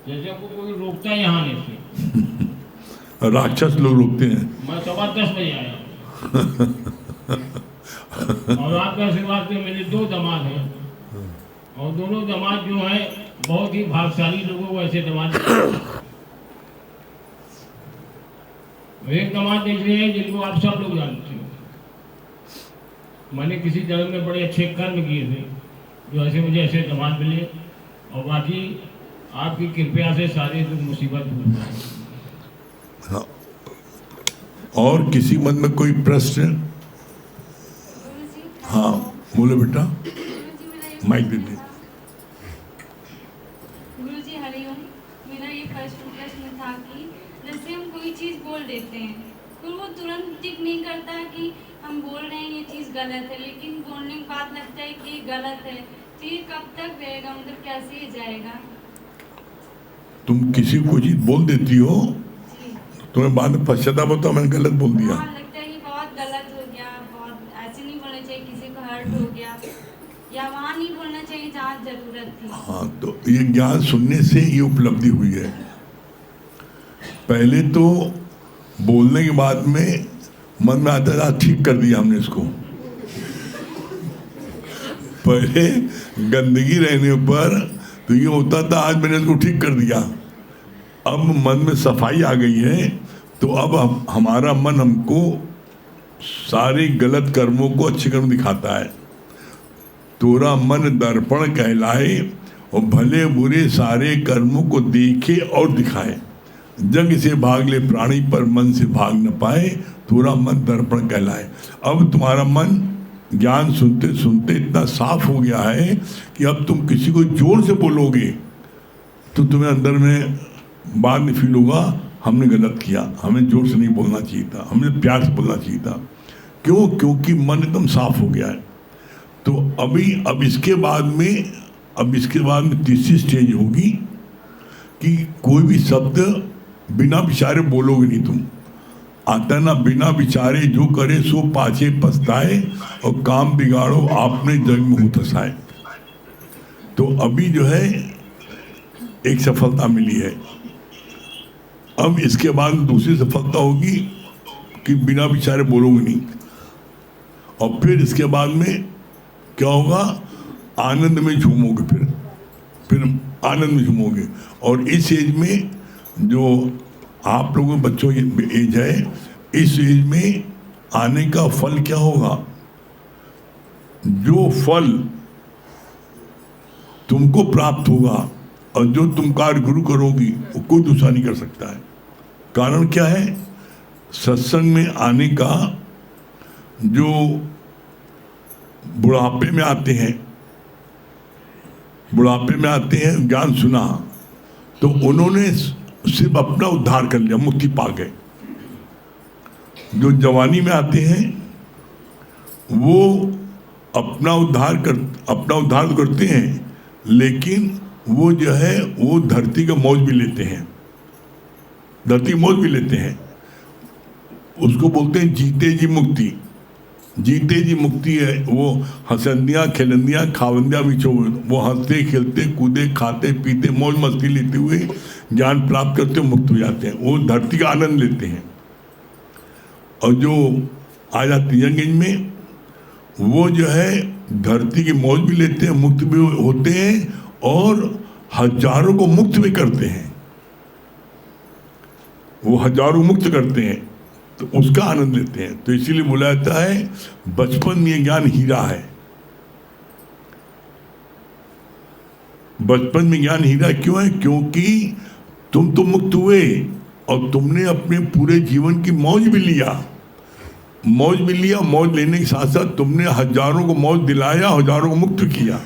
जैसे हमको कोई रोकता है यहाँ आने से। राक्षस लोग रोकते हैं। मैं 10:15 बजे आया और आपका आशीर्वाद से मेरे 2 दामाद हैं और दोनों दामाद जो हैं बहुत ही भाग्यशाली लोगों को ऐसे दामाद। एक दामाद देख रहे हैं जिनको आप सब लोग जानते हैं। मैंने किसी जन्म में बड़े अच्छे कर्म किए थे जो ऐसे मुझे ऐसे दामाद मिले और बाकी आपकी कृपया से सारे दुख मुसीबत दूर हुए। हाँ, और किसी मन में कोई प्रश्न? हाँ बोलो बेटा, माइक दे दे। गुरु जी हरिओम। मेरा ये प्रश्न था कि जैसे हम कोई चीज़ बोल देते हैं फिर वो तुरंत टिक नहीं करता कि हम बोल रहे हैं ये चीज़ गलत है, लेकिन बोलने के बाद लगता है कि ये गलत है, तो ये कब तक रहेगा, मतलब कैसे ये जाएगा? तुम किसी को चीज बोल देती हो, तुम्हें बाद में पश्चाताप होता मैंने गलत बोल दिया। हाँ, लगता है कि बहुत गलत हो गया, बहुत ऐसे नहीं बोलना चाहिए, किसी को हर्ट हो गया या वहाँ नहीं बोलना चाहिए जहाँ जरूरत थी। हाँ, तो ये ज्ञान सुनने से ये उपलब्धि हुई है। पहले तो बोलने के बाद में मन में आता था ठीक कर दिया हमने इसको। पहले गंदगी रहने पर तो ये होता था आज मैंने इसको ठीक कर दिया। अब मन में सफाई आ गई है तो अब हमारा मन हमको सारे गलत कर्मों को अच्छे कर्म दिखाता है। तोरा मन दर्पण कहलाए और भले बुरे सारे कर्मों को देखे और दिखाए। जग से भाग ले प्राणी पर मन से भाग न पाए, तोरा मन दर्पण कहलाए। अब तुम्हारा मन ज्ञान सुनते सुनते इतना साफ हो गया है कि अब तुम किसी को जोर से बोलोगे तो तुम्हें अंदर में बाद में फील होगा हमने गलत किया, हमें जोर से नहीं बोलना चाहिए था, हमें प्यार से बोलना चाहिए था। क्यों? क्योंकि मन एकदम साफ हो गया है। तो अब इसके बाद में तीसरी स्टेज होगी कि कोई भी शब्द बिना विचारे बोलोगे नहीं तुम। आता ना, बिना विचारे जो करे सो पाछे पछताए, और काम बिगाड़ो आपने जग में हो धसाए। तो अभी जो है एक सफलता मिली है। अब इसके बाद दूसरी सफलता होगी कि बिना विचारे बोलोगे नहीं, और फिर इसके बाद में क्या होगा? आनंद में झूमोगे, फिर आनंद में झूमोगे। और इस एज में जो आप लोगों बच्चों की एज है, इस एज में आने का फल क्या होगा? जो फल तुमको प्राप्त होगा और जो तुम कार्य गुरु करोगी वो कोई दूसरा नहीं कर सकता है। कारण क्या है? सत्संग में आने का, जो बुढ़ापे में आते हैं, ज्ञान सुना तो उन्होंने सिर्फ अपना उद्धार कर लिया, मुक्ति पा गए। जो जवानी में आते हैं वो अपना उद्धार तो करते हैं, लेकिन वो जो है वो धरती का मौज भी लेते हैं, उसको बोलते हैं जीते जी मुक्ति है। वो हंसंदियाँ खेलंदियाँ खावंदियाँ बिछो, वो हंसते खेलते कूदे खाते पीते मौज मस्ती लेते हुए ज्ञान प्राप्त करते मुक्त हो जाते हैं, वो धरती का आनंद लेते हैं। और जो आ जाती यंग एज में, वो जो है धरती की मौज भी लेते हैं, मुक्त भी होते हैं, और हजारों को मुक्त भी करते हैं। वो हजारों मुक्त करते हैं तो उसका आनंद लेते हैं। तो इसीलिए बोला जाता है बचपन में ज्ञान हीरा है। बचपन में ज्ञान हीरा क्यों है? क्योंकि तुम तो मुक्त हुए और तुमने अपने पूरे जीवन की मौज भी लिया। मौज लेने के साथ साथ तुमने हजारों को मौज दिलाया, हजारों को मुक्त किया।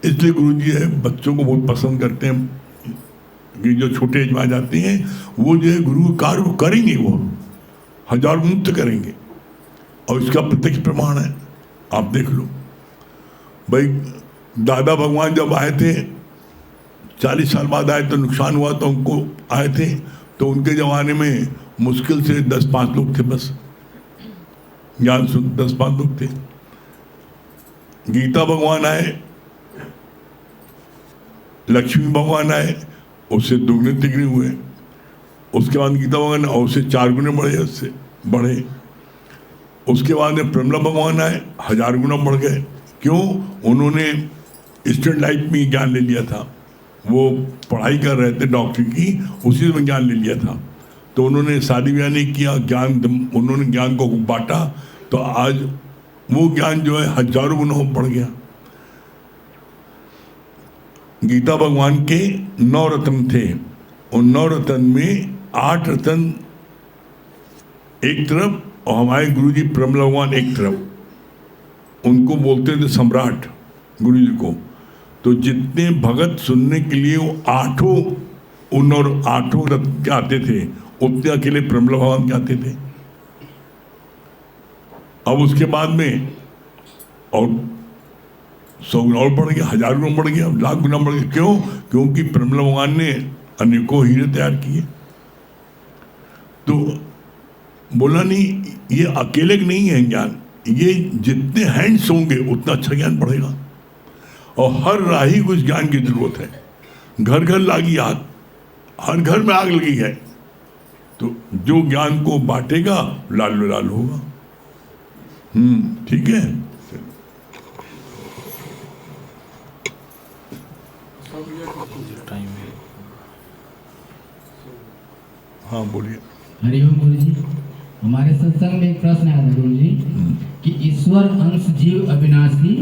इसलिए गुरुजी है बच्चों को बहुत पसंद करते हैं कि जो छोटे एज में आ जाते हैं वो जो है गुरु कार्य को करेंगे, वो हजारों मुक्त करेंगे। और इसका प्रत्यक्ष प्रमाण है, आप देख लो भाई। दादा भगवान जब आए थे 40 साल बाद आए तो नुकसान हुआ, तो उनको आए थे तो उनके ज़माने में मुश्किल से 10-5 लोग थे, बस ज्ञान सुन 10-5 लोग थे। गीता भगवान आए, लक्ष्मी भगवान आए, उससे दुगने तिगने हुए। उसके बाद गीता भगवान और उससे 4 गुने बढ़े। उसके बाद में प्रमला भगवान आए, 1000 गुना बढ़ गए। क्यों? उन्होंने स्टूडेंट लाइफ में ज्ञान ले लिया था, वो पढ़ाई कर रहे थे डॉक्टरी की, उसी में ज्ञान ले लिया था। तो उन्होंने शादी ब्याह नहीं किया, उन्होंने ज्ञान को बांटा, तो आज वो ज्ञान जो है हजारों गुना बढ़ गया। गीता भगवान के 9 रत्न थे, उन 9 रत्न में 8 रत्न एक तरफ और हमारे गुरुजी प्रमला भगवान एक तरफ। उनको बोलते थे सम्राट गुरुजी को। तो जितने भगत सुनने के लिए वो 8 रत्न के आते थे, उतने अकेले प्रमला भगवान के आते थे। अब उसके बाद में और 100 गुना और बढ़ गया, 1000 गुना बढ़ गया, लाख गुना बढ़ गया। क्यों? क्योंकि प्रमला भगवान ने अनेकों हीरे तैयार किए। तो बोला नहीं, ये अकेले नहीं है ज्ञान, ये जितने हैंड्स होंगे उतना अच्छा ज्ञान बढ़ेगा। और हर राही को इस ज्ञान की जरूरत है। घर घर लागी आग, हर घर में आग लगी है। तो जो ज्ञान को बांटेगा लाल लाल होगा। ठीक है। हाँ बोलिए। हरिओम गुरु जी। हमारे सत्संग में एक प्रश्न आया था गुरु जी कि ईश्वर अंश जीव अविनाशी,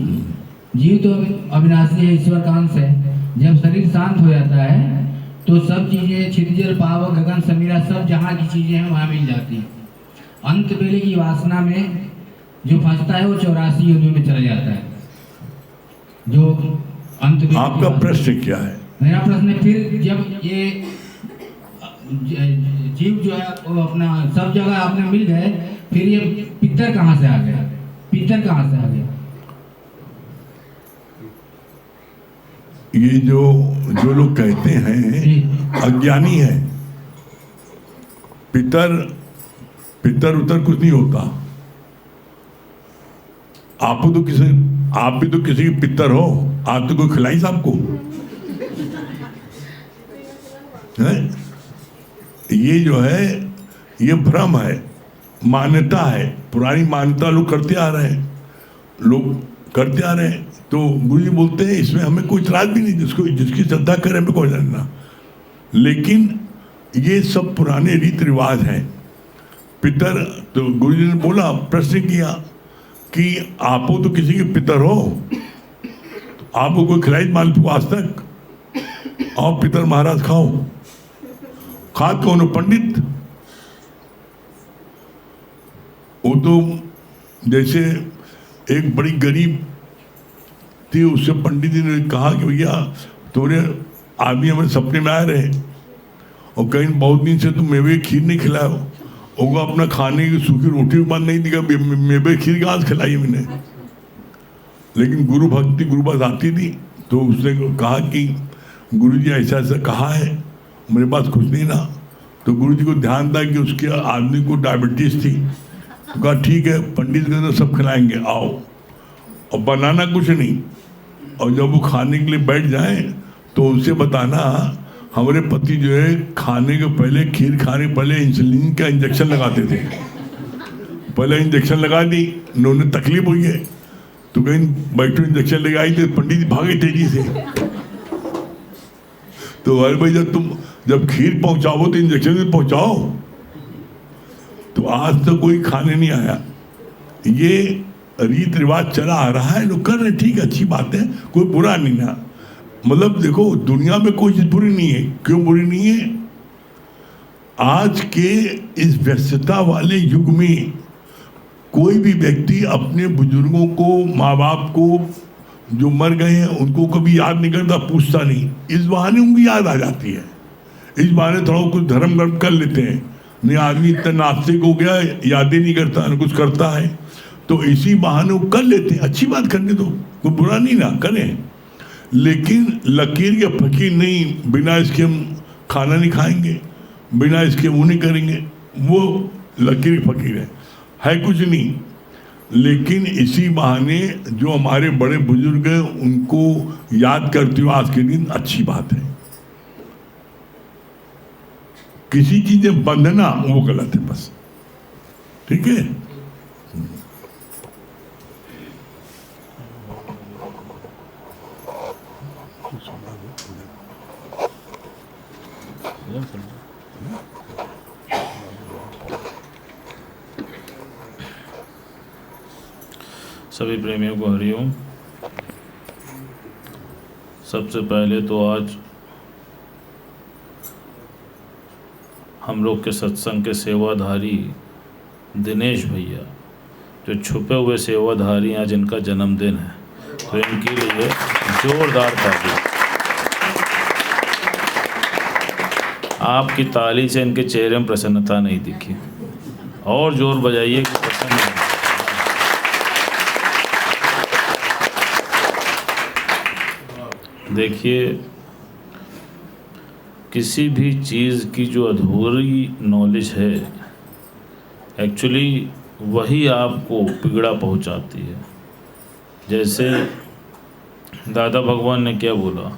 जीव तो अविनाशी है, ईश्वर का अंश है। जब शरीर शांत हो जाता है तो सब चीजें क्षितिजल पावक गगन समीरा सब जहाँ की चीजें हैं वहाँ मिल जाती हैं। अंत वेले की वासना में जो फंसता है वो 84 योनियों में चला जाता है। जो अंत आपका प्रश्न क्या है? मेरा प्रश्न है, फिर जब ये जीव जो है वो अपना सब जगह आपने मिल गए, फिर ये पितर कहाँ से आ गया? पितर कहाँ से आ गया? ये जो लोग कहते हैं अज्ञानी है। पितर उतर कुछ नहीं होता। आप भी तो किसी के पितर हो। आप तो कोई खिलाई साहब को है? ये जो है ये भ्रम है, मान्यता है, पुरानी मान्यता लोग करते आ रहे हैं। तो गुरु जी बोलते हैं इसमें हमें कोई इतराज भी नहीं, जिसकी श्रद्धा करे हमें कोई जानना। लेकिन ये सब पुराने रीति रिवाज हैं। पितर, तो गुरु जी ने बोला, प्रश्न किया कि आप तो किसी के पितर हो, आपको कोई खिलाई मालपुआ आज तक? आओ पितर महाराज खाओ। खाद कौन हो? पंडित। वो तो जैसे एक बड़ी गरीब थी, उससे पंडित जी ने कहा कि भैया तुम्हारे आदमी हमारे सपने में आ रहे हैं और कहीं बहुत दिन से तुम मेवे खीर नहीं खिलाओ, होगा अपना खाने की सूखी रोटी बंद नहीं दिखा, मेवे खीर कहाँ से खिलाई मैंने। लेकिन गुरु भक्ति गुरु पास आती थी, तो उसने कहा कि गुरु जी ऐसा ऐसा कहा है, मेरे पास कुछ नहीं ना। तो गुरु जी को ध्यान था कि उसके आदमी को डायबिटीज थी, तो कहा ठीक है पंडित के तो सब खिलाएंगे, आओ। और बनाना कुछ नहीं, और जब वो खाने के लिए बैठ जाए तो उनसे बताना हमारे पति जो है खाने के पहले, खीर खाने के पहले इंसुलिन का इंजेक्शन लगाते थे। पहले इंजेक्शन लगा दी, उन्होंने तकलीफ हुई है तो कहीं बैठो इंजेक्शन लगाई थे, पंडित जी भागे तेजी से। तो अरे भाई जब खीर पहुंचाओ तो इंजेक्शन भी पहुंचाओ। तो आज तो कोई खाने नहीं आया। ये रीत रिवाज चला आ रहा है, लोग कर रहे, ठीक है, अच्छी बात है, कोई बुरा नहीं ना। मतलब देखो दुनिया में कोई चीज बुरी नहीं है। क्यों बुरी नहीं है? आज के इस व्यस्तता वाले युग में कोई भी व्यक्ति अपने बुजुर्गों को, माँ बाप को जो मर गए हैं उनको कभी याद नहीं करता, पूछता नहीं। इस बहाने उनकी याद आ जाती है, इस बहाने थोड़ा कुछ धर्म कर्म कर लेते हैं। नहीं आदमी इतना नास्तिक हो गया, याद ही नहीं करता, न कुछ करता है, तो इसी बहाने वो कर लेते हैं। अच्छी बात करने दो, कोई बुरा नहीं ना, करें। लेकिन लकीर के फकीर नहीं, बिना इसके हम खाना नहीं खाएंगे, बिना इसके वो नहीं करेंगे, वो लकीर के फकीर है कुछ नहीं। लेकिन इसी बहाने जो हमारे बड़े बुजुर्ग हैं उनको याद करते हो आज के दिन, अच्छी बात है। किसी चीज में बंधना वो गलत है, बस। ठीक है। सभी प्रेमियों को हरिओम। सबसे पहले तो आज हम लोग के सत्संग के सेवाधारी दिनेश भैया, जो छुपे हुए सेवाधारी आज इनका जन्मदिन है, तो इनके लिए जोरदार ताली। आपकी ताली से इनके चेहरे में प्रसन्नता नहीं दिखी, और जोर बजाइए कि प्रसन्न है। देखिए, किसी भी चीज़ की जो अधूरी नॉलेज है, एक्चुअली वही आपको बिगड़ा पहुंचाती है। जैसे दादा भगवान ने क्या बोला,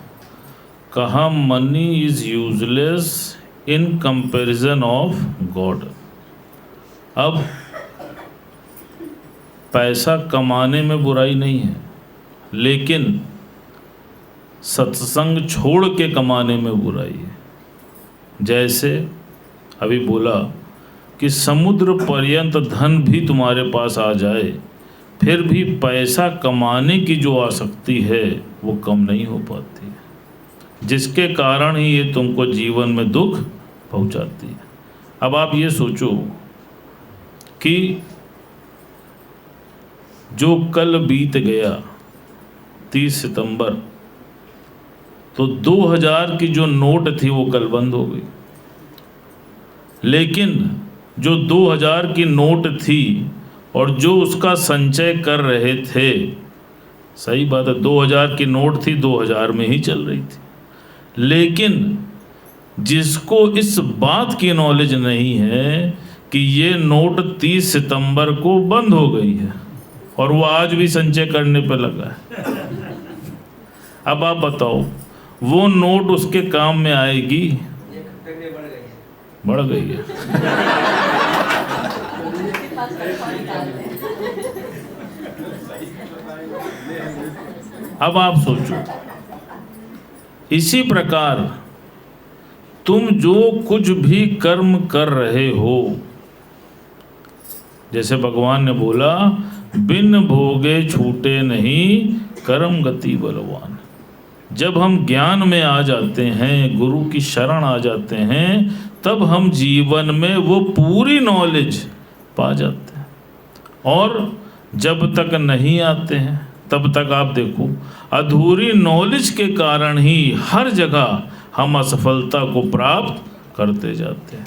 कहा money is useless in comparison of God. अब पैसा कमाने में बुराई नहीं है, लेकिन सत्संग छोड़ के कमाने में बुराई है। जैसे अभी बोला कि समुद्र पर्यंत धन भी तुम्हारे पास आ जाए, फिर भी पैसा कमाने की जो आसक्ति है वो कम नहीं हो पाती, जिसके कारण ही ये तुमको जीवन में दुख पहुंचाती है। अब आप ये सोचो कि जो कल बीत गया 30 सितंबर, तो 2000 की जो नोट थी वो कल बंद हो गई, लेकिन जो 2000 की नोट थी और जो उसका संचय कर रहे थे, सही बात है, 2000 की नोट थी, 2000 में ही चल रही थी, लेकिन जिसको इस बात की नॉलेज नहीं है कि ये नोट 30 सितंबर को बंद हो गई है और वो आज भी संचय करने पे लगा है। अब आप बताओ, वो नोट उसके काम में आएगी? बढ़ गई है। अब आप सोचो, इसी प्रकार तुम जो कुछ भी कर्म कर रहे हो, जैसे भगवान ने बोला बिन भोगे छूटे नहीं कर्म गति बलवान। जब हम ज्ञान में आ जाते हैं, गुरु की शरण आ जाते हैं, तब हम जीवन में वो पूरी नॉलेज पा जाते हैं। और जब तक नहीं आते हैं तब तक आप देखो, अधूरी नॉलेज के कारण ही हर जगह हम असफलता को प्राप्त करते जाते हैं।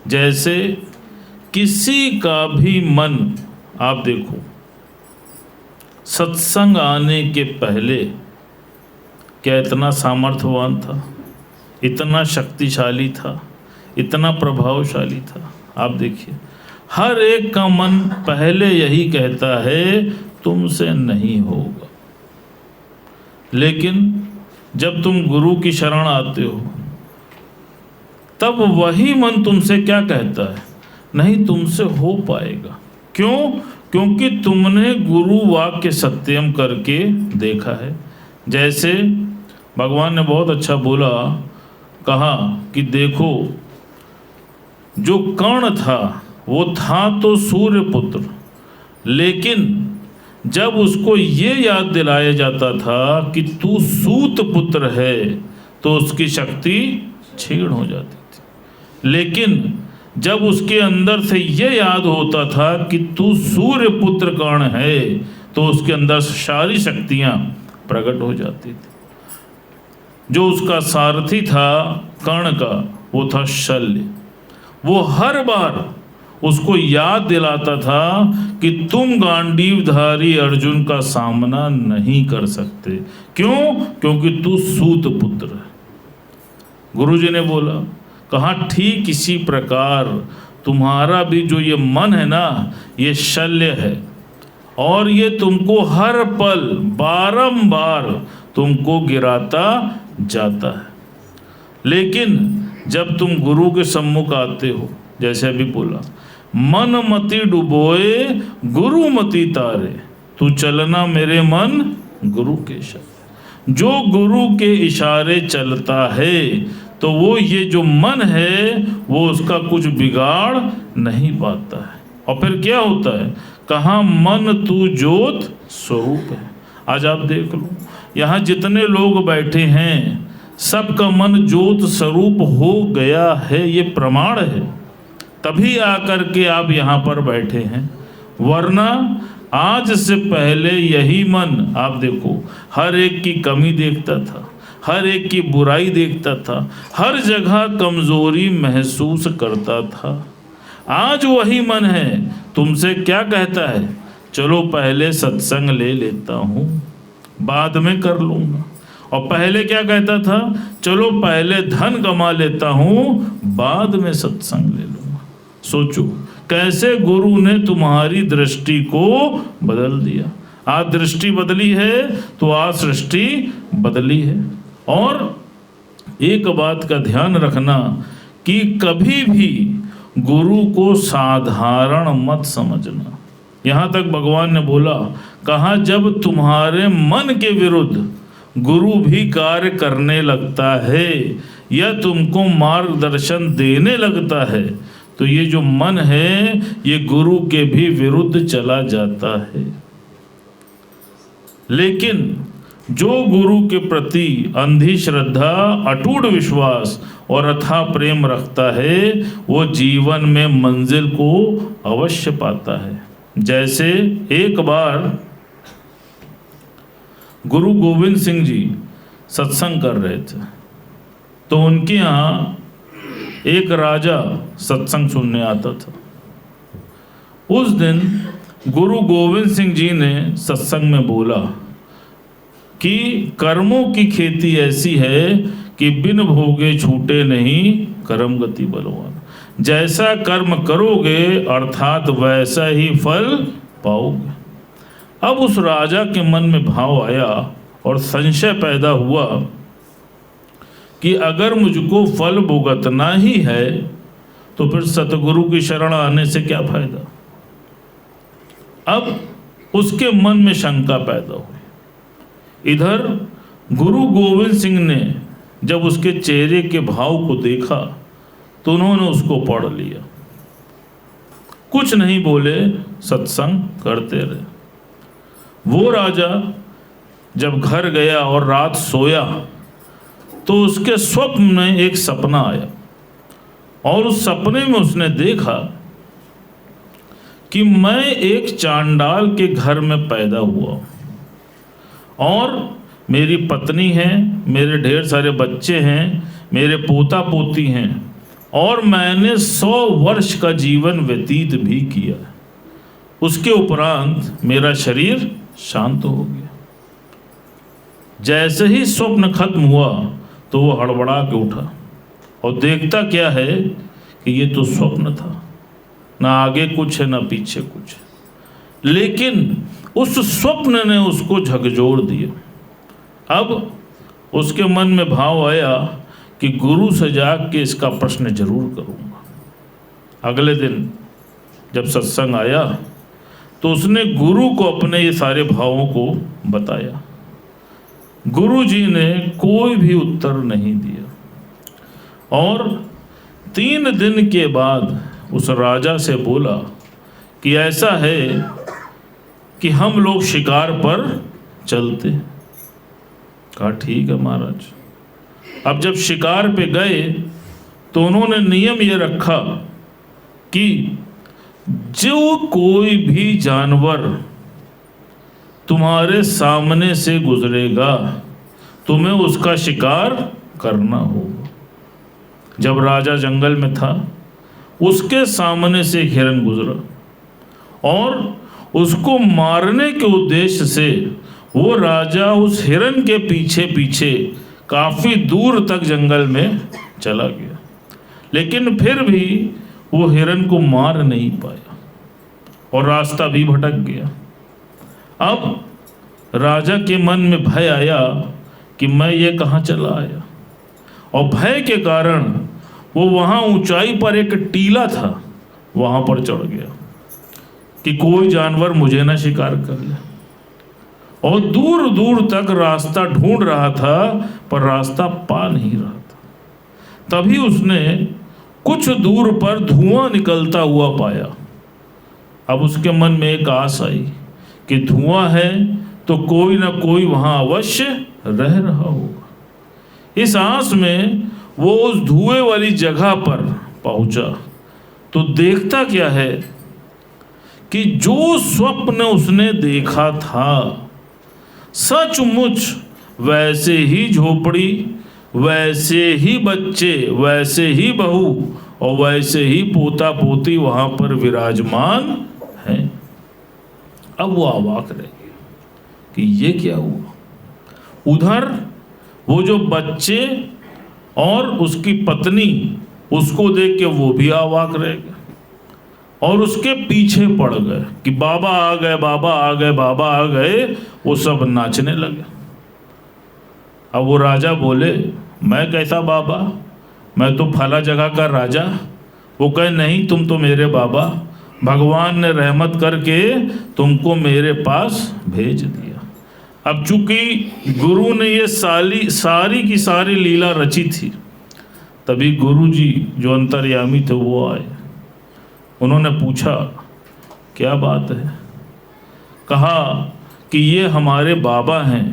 जैसे किसी का भी मन, आप देखो, सत्संग आने के पहले क्या इतना सामर्थ्यवान था, इतना शक्तिशाली था, इतना प्रभावशाली था? आप देखिए, हर एक का मन पहले यही कहता है तुमसे नहीं होगा, लेकिन जब तुम गुरु की शरण आते हो तब वही मन तुमसे क्या कहता है? नहीं, तुमसे हो पाएगा। क्यों? क्योंकि तुमने गुरु वाक्य सत्यम करके देखा है। जैसे भगवान ने बहुत अच्छा बोला, कहा कि देखो, जो कर्ण था वो था तो सूर्य पुत्र, लेकिन जब उसको ये याद दिलाया जाता था कि तू सूत पुत्र है तो उसकी शक्ति क्षीण हो जाती थी। लेकिन जब उसके अंदर से ये याद होता था कि तू सूर्य पुत्र कर्ण है तो उसके अंदर सारी शक्तियाँ प्रकट हो जाती थी। जो उसका सारथी था कर्ण का, वो था शल्य। वो हर बार उसको याद दिलाता था कि तुम गांडीवधारी अर्जुन का सामना नहीं कर सकते। क्यों? क्योंकि तू सूत पुत्र है। गुरुजी ने बोला, कहा ठीक इसी प्रकार तुम्हारा भी जो ये मन है ना, ये शल्य है और ये तुमको हर पल बारंबार तुमको गिराता जाता है। लेकिन जब तुम गुरु के सम्मुख आते हो, जैसे अभी बोला, मन मति डुबोए गुरु मति तारे, तू चलना मेरे मन गुरु के इशारे। जो गुरु के इशारे चलता है तो वो ये जो मन है वो उसका कुछ बिगाड़ नहीं पाता है। और फिर क्या होता है? कहा मन तू ज्योत स्वरूप है। आज आप देख लो, यहाँ जितने लोग बैठे हैं सबका मन ज्योत स्वरूप हो गया है, ये प्रमाण है। तभी आकर के आप यहाँ पर बैठे हैं, वरना आज से पहले यही मन, आप देखो, हर एक की कमी देखता था, हर एक की बुराई देखता था, हर जगह कमजोरी महसूस करता था। आज वही मन है तुमसे क्या कहता है? चलो पहले सत्संग ले लेता हूँ, बाद में कर लूँगा। और पहले क्या कहता था? चलो पहले धन कमा लेता हूँ, बाद में सत्संग ले लूँगा। सोचो कैसे गुरु ने तुम्हारी दृष्टि को बदल दिया। आज दृष्टि बदली है तो आज सृष्टि बदली है। और एक बात का ध्यान रखना कि कभी भी गुरु को साधारण मत समझना। यहाँ तक भगवान ने बोला, कहा जब तुम्हारे मन के विरुद्ध गुरु भी कार्य करने लगता है या तुमको मार्गदर्शन देने लगता है तो ये जो मन है ये गुरु के भी विरुद्ध चला जाता है। लेकिन जो गुरु के प्रति अंधी श्रद्धा, अटूट विश्वास और अथाह प्रेम रखता है वो जीवन में मंजिल को अवश्य पाता है। जैसे एक बार गुरु गोविंद सिंह जी सत्संग कर रहे थे, तो उनके यहाँ एक राजा सत्संग सुनने आता था। उस दिन गुरु गोविंद सिंह जी ने सत्संग में बोला कि कर्मों की खेती ऐसी है कि बिन भोगे छूटे नहीं कर्म गति बलवान। जैसा कर्म करोगे अर्थात वैसा ही फल पाओगे। अब उस राजा के मन में भाव आया और संशय पैदा हुआ कि अगर मुझको फल भुगतना ही है तो फिर सतगुरु की शरण आने से क्या फायदा। अब उसके मन में शंका पैदा हुई। इधर गुरु गोविंद सिंह ने जब उसके चेहरे के भाव को देखा तो उन्होंने उसको पढ़ लिया, कुछ नहीं बोले, सत्संग करते रहे। वो राजा जब घर गया और रात सोया तो उसके स्वप्न में एक सपना आया और उस सपने में उसने देखा कि मैं एक चांडाल के घर में पैदा हुआ और मेरी पत्नी है, मेरे ढेर सारे बच्चे हैं, मेरे पोता पोती हैं और मैंने 100 वर्ष का जीवन व्यतीत भी किया। उसके उपरांत मेरा शरीर शांत हो गया। जैसे ही स्वप्न खत्म हुआ तो वो हड़बड़ा के उठा और देखता क्या है कि ये तो स्वप्न था, ना आगे कुछ है ना पीछे कुछ है। लेकिन उस स्वप्न ने उसको झकझोर दिया। अब उसके मन में भाव आया कि गुरु से जाग के इसका प्रश्न जरूर करूँगा। अगले दिन जब सत्संग आया तो उसने गुरु को अपने ये सारे भावों को बताया। गुरु जी ने कोई भी उत्तर नहीं दिया और 3 दिन के बाद उस राजा से बोला कि ऐसा है कि हम लोग शिकार पर चलते। कहा ठीक है महाराज। अब जब शिकार पे गए तो उन्होंने नियम ये रखा कि जो कोई भी जानवर तुम्हारे सामने से गुजरेगा तुम्हें उसका शिकार करना होगा। जब राजा जंगल में था उसके सामने से एक हिरन गुजरा और उसको मारने के उद्देश्य से वो राजा उस हिरन के पीछे पीछे काफ़ी दूर तक जंगल में चला गया, लेकिन फिर भी वो हिरन को मार नहीं पाया और रास्ता भी भटक गया। अब राजा के मन में भय आया कि मैं ये कहाँ चला आया, और भय के कारण वो वहाँ ऊंचाई पर एक टीला था वहाँ पर चढ़ गया कि कोई जानवर मुझे ना शिकार कर ले, और दूर दूर तक रास्ता ढूंढ रहा था पर रास्ता पा नहीं रहा था। तभी उसने कुछ दूर पर धुआं निकलता हुआ पाया। अब उसके मन में एक आस आई कि धुआं है तो कोई ना कोई वहाँ अवश्य रह रहा होगा। इस आस में वो उस धुएं वाली जगह पर पहुंचा तो देखता क्या है कि जो स्वप्न उसने देखा था सचमुच वैसे ही झोपड़ी, वैसे ही बच्चे, वैसे ही बहू और वैसे ही पोता पोती वहाँ पर विराजमान हैं। अब वो अवाक रह गया कि ये क्या हुआ। उधर वो जो बच्चे और उसकी पत्नी उसको देख के वो भी अवाक रह गए और उसके पीछे पड़ गए कि बाबा आ गए, बाबा आ गए, बाबा आ गए। वो सब नाचने लगे। अब वो राजा बोले मैं कैसा बाबा, मैं तो फला जगह का राजा। वो कहे नहीं, तुम तो मेरे बाबा, भगवान ने रहमत करके तुमको मेरे पास भेज दिया। अब चूंकि गुरु ने ये सारी की सारी लीला रची थी, तभी गुरु जी जो अंतर्यामी थे वो आए। उन्होंने पूछा क्या बात है। कहा कि ये हमारे बाबा हैं,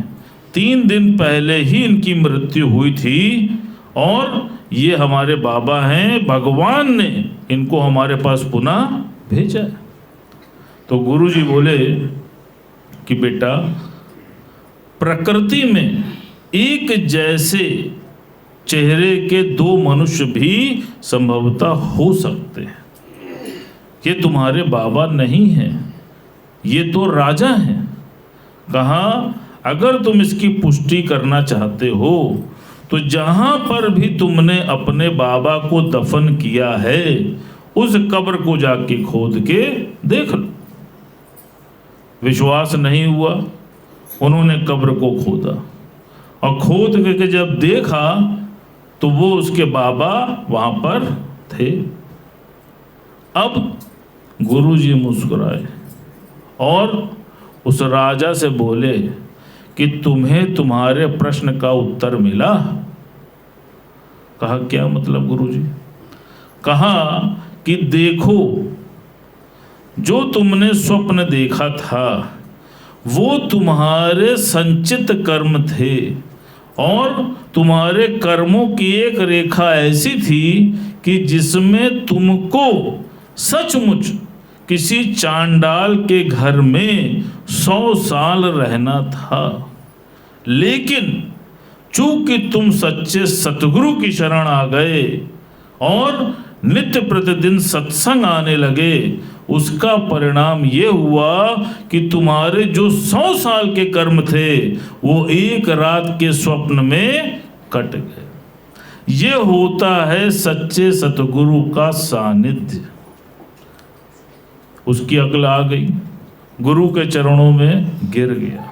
3 दिन पहले ही इनकी मृत्यु हुई थी और ये हमारे बाबा हैं, भगवान ने इनको हमारे पास पुनः भेजा है। तो गुरु जी बोले कि बेटा प्रकृति में एक जैसे चेहरे के दो मनुष्य भी संभवतः हो सकते हैं। ये तुम्हारे बाबा नहीं हैं, ये तो राजा हैं। कहा अगर तुम इसकी पुष्टि करना चाहते हो तो जहां पर भी तुमने अपने बाबा को दफन किया है उस कब्र को जाके खोद के देख लो। विश्वास नहीं हुआ, उन्होंने कब्र को खोदा और खोद के जब देखा तो वो उसके बाबा वहां पर थे। अब गुरुजी मुस्कुराए और उस राजा से बोले कि तुम्हें तुम्हारे प्रश्न का उत्तर मिला। कहा क्या मतलब गुरुजी? कहा कि देखो, जो तुमने स्वप्न देखा था वो तुम्हारे संचित कर्म थे और तुम्हारे कर्मों की एक रेखा ऐसी थी कि जिसमें तुमको सचमुच किसी चांडाल के घर में 100 साल रहना था, लेकिन चूंकि तुम सच्चे सतगुरु की शरण आ गए और नित्य प्रतिदिन सत्संग आने लगे, उसका परिणाम ये हुआ कि तुम्हारे जो 100 साल के कर्म थे वो एक रात के स्वप्न में कट गए। ये होता है सच्चे सतगुरु का सानिध्य। उसकी अक्ल आ गई, गुरु के चरणों में गिर गया।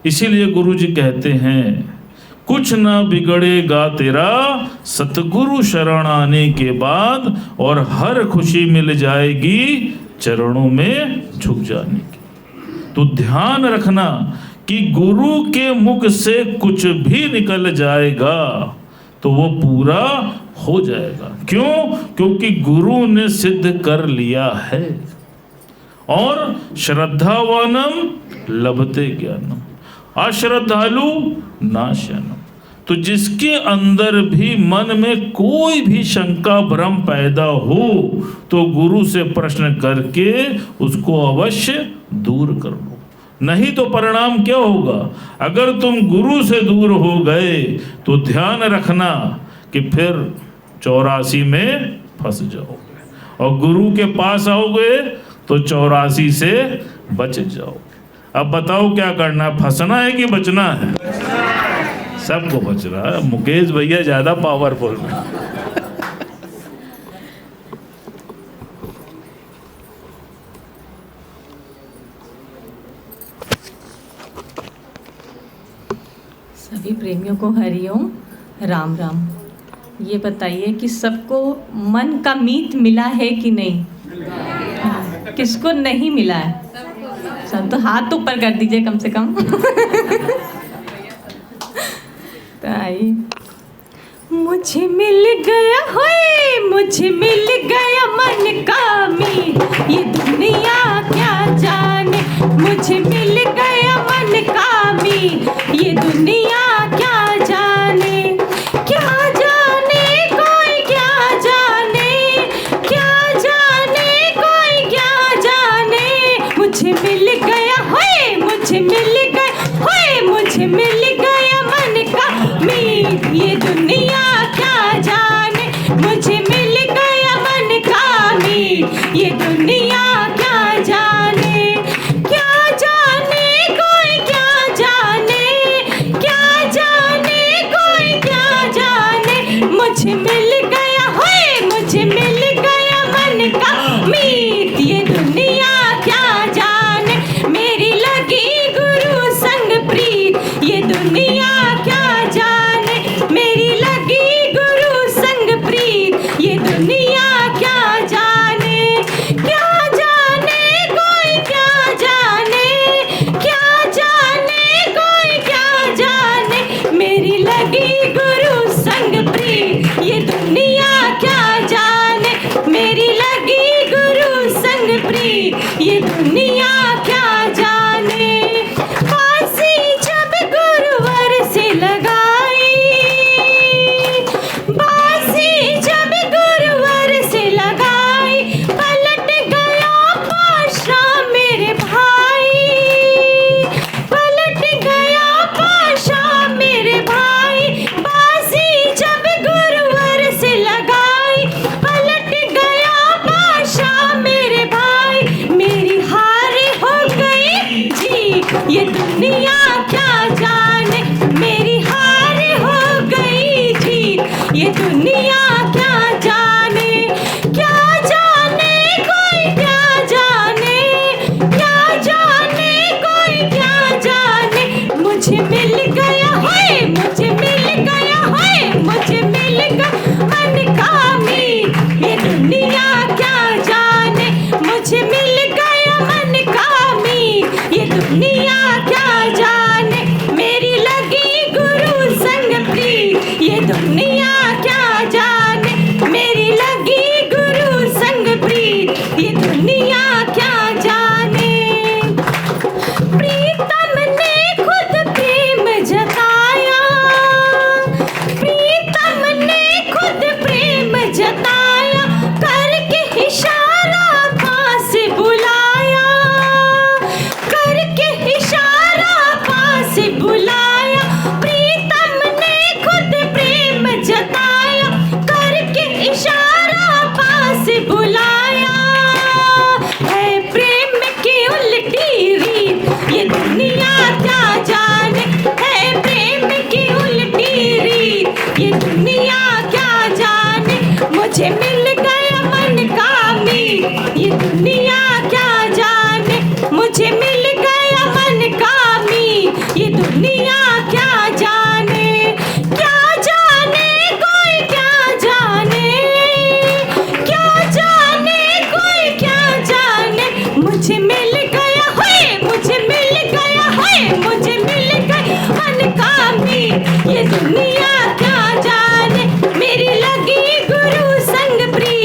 इसीलिए गुरु जी कहते हैं कुछ ना बिगड़ेगा तेरा सतगुरु शरण आने के बाद और हर खुशी मिल जाएगी चरणों में झुक जाने की। तो ध्यान रखना कि गुरु के मुख से कुछ भी निकल जाएगा तो वो पूरा हो जाएगा। क्यों? क्योंकि गुरु ने सिद्ध कर लिया है। और श्रद्धावानम लभते ज्ञानम, अश्रद्धालु नाशनम। तो जिसके अंदर भी मन में कोई भी शंका भ्रम पैदा हो तो गुरु से प्रश्न करके उसको अवश्य दूर कर लो, नहीं तो परिणाम क्या होगा? अगर तुम गुरु से दूर हो गए तो ध्यान रखना कि फिर 84 में फंस जाओगे और गुरु के पास आओगे तो 84 से बच जाओगे। अब बताओ क्या करना है, फंसना है कि बचना है? सबको बच रहा है। मुकेश भैया ज्यादा पावरफुल है। सभी प्रेमियों को हरिओम, राम राम। ये बताइए कि सबको मन का मीत मिला है कि नहीं? किसको नहीं मिला है? सब तो हाथ ऊपर कर दीजिए कम से कम। तो आइए। मुझे मिल गया, होए मुझे मिल गया मन का मीत, ये दुनिया क्या जाने। मुझे मिल गया मन का मीत, ये दुनिया क्या जाने। क्या जाने कोई क्या जाने, क्या जाने कोई क्या जाने। मुझे मिल गया, होए मुझे मिल गया, होए मुझे मिल गया मन का मीत, ये दुनिया क्या जाने। मुझे मिल गया मन का मीत, ये दुनिया क्या जाने। क्या जाने कोई क्या जाने, क्या जाने कोई क्या जाने। मुझे मिल गया, होए मुझे मिल गया मन का मीत, ये दुनिया क्या जाने। मेरी लगी गुरु संग प्रीत, ये दुनिया क्या जाने। मेरी लगी गुरु संग प्रीत, ये दुनिया क्या जाने। क्या जाने कोई क्या जाने, क्या जाने कोई क्या जाने। मेरी लगी गुरु संग प्रीत, ये दुनिया क्या जाने। मेरी लगी गुरु संग प्रीत, ये दुनिया क्या जाने। फांसी जब गुरुवर से लगाई, फांसी जब गुरुवर से लगाई, पलट गया पाशा मेरे भाई, पलट गया मुझे मिल गया होए, मुझे मिल गया होए, मुझे मिल गई मनकामी। ये दुनिया क्या जाने मेरी लगी गुरु संग प्री,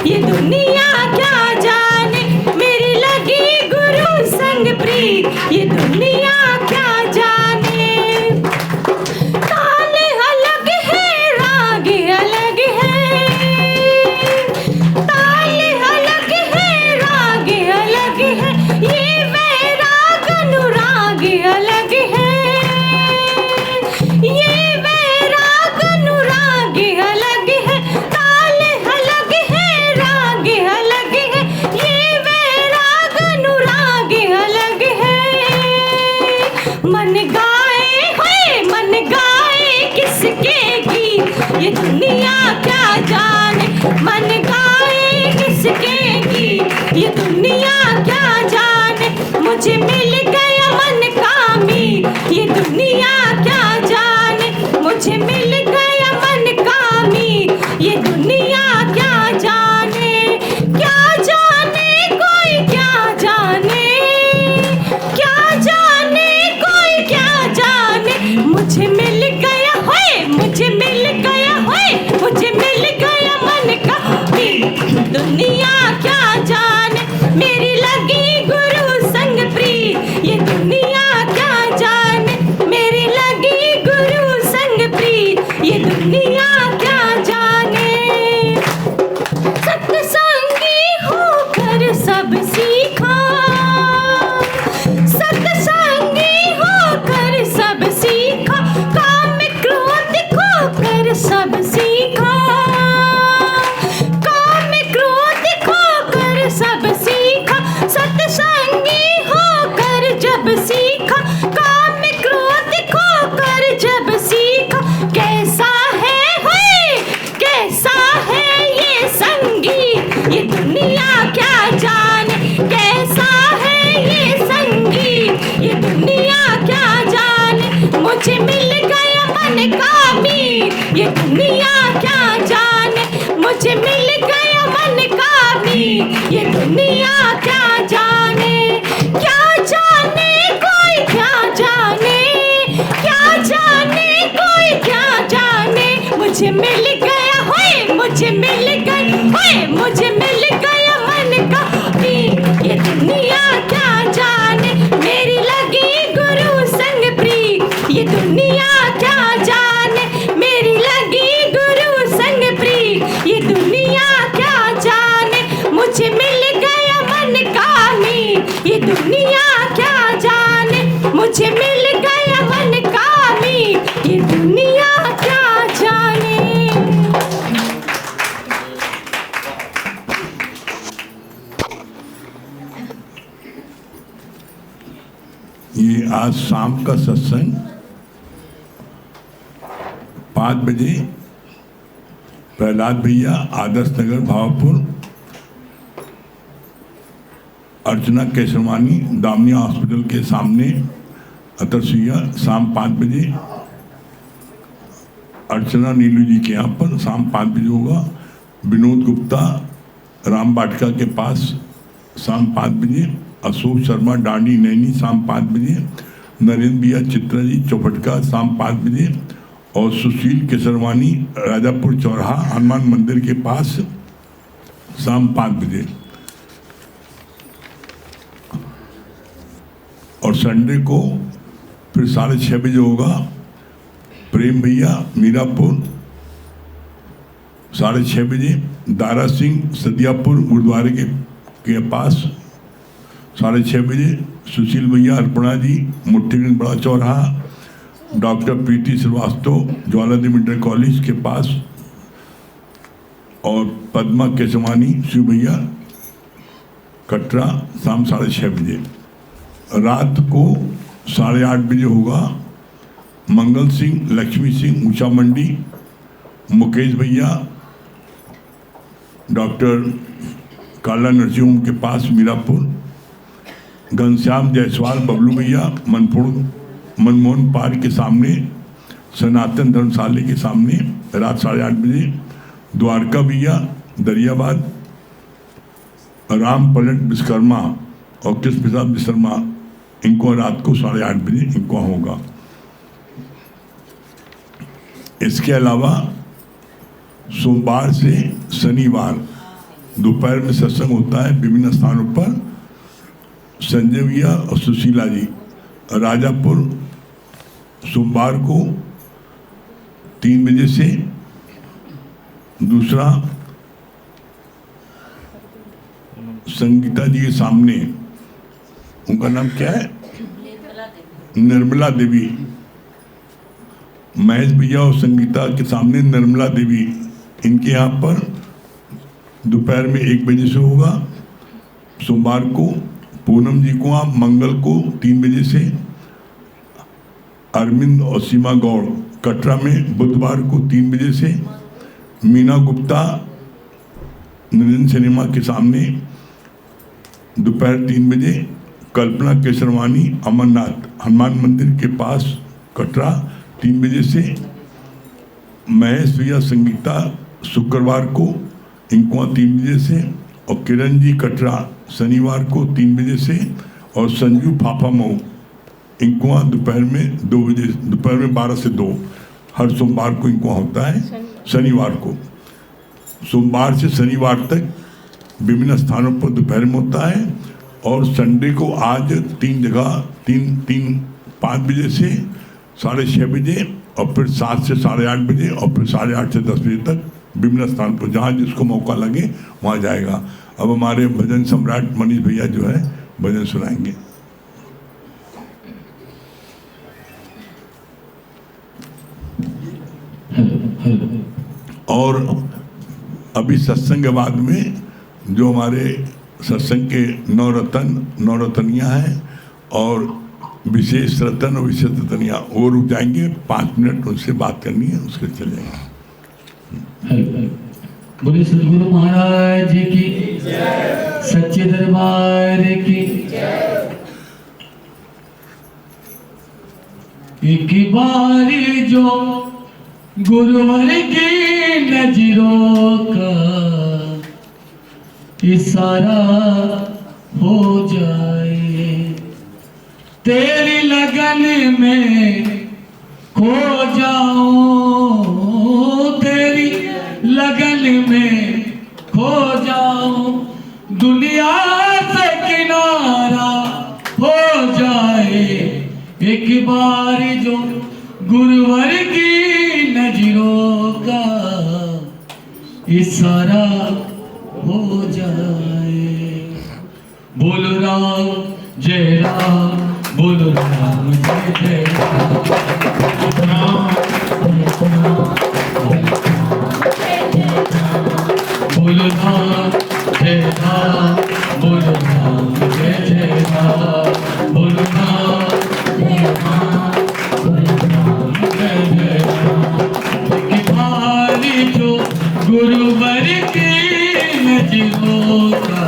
ये दुनिया क्या जाने मेरी लगी गुरु संग प्री, ये दुनिया क्या जाने। ताल अलग है, राग अलग है, ताल अलग है, राग अलग है, ये वैराग अनुराग अलग है, ये वैराग अनुराग अलग है, ताल अलग है, राग अलग है, ये वैराग अनुराग अलग है। मन गाए होए, मन गाए किसके गीत, ये दुनिया क्या जाने, मन गाए किसके गीत, ये दुनिया क्या जाने। मुझे मिल गया मन कामी, ये दुनिया क्या जाने, मुझे मिल गया मन कामी, ये दुनिया क्या जाने। क्या जाने कोई क्या जाने, क्या जाने कोई क्या जाने, मुझे मिल गया होए, मुझे मिल गया होए, मुझे मिल गया मन का दुनिया क्या जाने मेरी लगी गुरु संग प्री, ये दुनिया क्या जाने मेरी लगी गुरु संग प्री, ये दुनिया क्या जाने। सत्संगी होकर सब सीखा, सत्संगी होकर सब सीखा, काम क्रोध खोकर सब सीखा, काम क्रोध खोकर सब सीखा, सत्संगी होकर जब सीखा, काम क्रोध खोकर जब सीखा। कैसा है होए, कैसा है ये संगी, ये दुनिया क्या जाने, कैसा है ये संगी, ये दुनिया क्या जाने। मुझे मिल गया मन कामी, ये दुनिया क्या जाने, मुझे मिल गया मन कामी, ये दुनिया क्या जाने। क्या जाने कोई क्या जाने, क्या जाने कोई क्या जाने, मुझे मिल गया होए, मुझे मिल गई होए, मुझे मिल गया मन का ये दुनिया क्या जाने मेरी लगी गुरु संग प्री, ये दुनिया क्या जाने मेरी लगी गुरु संग प्री, ये दुनिया क्या जाने मुझे मिल गया मन कामी, ये दुनिया क्या जाने मुझे मिल गया मन कामी, ये दुनिया क्या जाने। ये आज शाम का सत्संग 5 बजे प्रहलाद भैया आदर्श नगर भावपुर अर्चना केसरवानी दामिनी हॉस्पिटल के सामने अतरसिया शाम 5 बजे अर्चना नीलू जी के यहाँ पर शाम 5 बजे होगा। विनोद गुप्ता राम बाटिका के पास शाम 5 बजे, अशोक शर्मा डांडी नैनी शाम 5 बजे, नरेंद्र भैया चित्रा जी चौपटका शाम 5 बजे और सुशील केसरवानी राजापुर चौराहा हनुमान मंदिर के पास शाम 5 बजे। और संडे को फिर 6:30 बजे होगा प्रेम भैया मीरापुर 6:30 बजे, दारा सिंह सदियापुर गुरुद्वारे के पास 6:30 बजे, सुशील भैया अर्पणा जी मुठ्ठीगंज बड़ा चौराहा, डॉक्टर प्रीति श्रीवास्तव ज्वालादेव इंटर कॉलेज के पास और पद्मा केसवानी शिव भैया कटरा शाम 6:30 बजे। रात को 8:30 बजे होगा मंगल सिंह लक्ष्मी सिंह ऊंचा मंडी, मुकेश भैया डॉक्टर काला नरसिंह के पास मीरापुर, घनश्याम जायसवाल बबलू भैया मनमोहन पार्क के सामने सनातन धर्मशाला के सामने रात 8:30 बजे, द्वारका भैया दरियाबाद, राम पलट विश्वकर्मा और कृष्ण प्रसाद शर्मा, इनको रात को 8:30 बजे इनको होगा। इसके अलावा सोमवार से शनिवार दोपहर में सत्संग होता है विभिन्न स्थानों पर। संजय भैया और सुशीला जी राजापुर सोमवार को 3 बजे से, दूसरा संगीता जी के सामने, उनका नाम क्या है, निर्मला देवी, महेश भैया और संगीता के सामने निर्मला देवी, इनके यहाँ पर दोपहर में 1 बजे से होगा सोमवार को। पूनम जी को आप मंगल को 3 बजे से। अरविंद और सीमा गौड़ कटरा में बुधवार को 3 बजे से। मीना गुप्ता निरंजन सिनेमा के सामने दोपहर 3 बजे। कल्पना केसरवानी अमरनाथ हनुमान मंदिर के पास कटरा 3 बजे से। महेश भैया संगीता शुक्रवार को इनको 3 बजे से। और किरण जी कटरा शनिवार को 3 बजे से। और संजू फाफा मऊ इनको दोपहर में 2 बजे, दोपहर में 12 से 2 हर सोमवार को इनको होता है। शनिवार को, सोमवार से शनिवार तक विभिन्न स्थानों पर दोपहर में होता है। और संडे को आज 3 जगह 5 बजे से 6:30 बजे, और फिर 7 से 8:30 बजे, और फिर 8:30 से 10 बजे तक विभिन्न स्थान पर जहाँ जिसको मौका लगे वहाँ जाएगा। अब हमारे भजन सम्राट मनीष भैया जो है भजन सुनाएंगे। और अभी सत्संग के बाद में जो हमारे सत्संग के 9 रतनियाँ हैं और विशेष रतन और विशेष रतनियाँ, वो रुक जाएंगे, 5 मिनट उनसे बात करनी है, उसके चले जाएंगे। बोले सदगुरु महाराज की सच्चे दरबार की। एक बारी जो गुरुवर की नजरों का इशारा हो जाए, तेरी लगन में खो जाऊं, तेरी लगन में खो जाऊं, दुनिया से किनारा हो जाए। एक बार जो गुरुवर की नजरों का इशारा हो जाए। बोल राम जय राम, बोल राम जय जय राम, बोल राम जय राम, बोल राम जय जय राम, बोल राम जय राम, बोल राम जय जय राम। एक बारी जो गुरुवर की नजरों का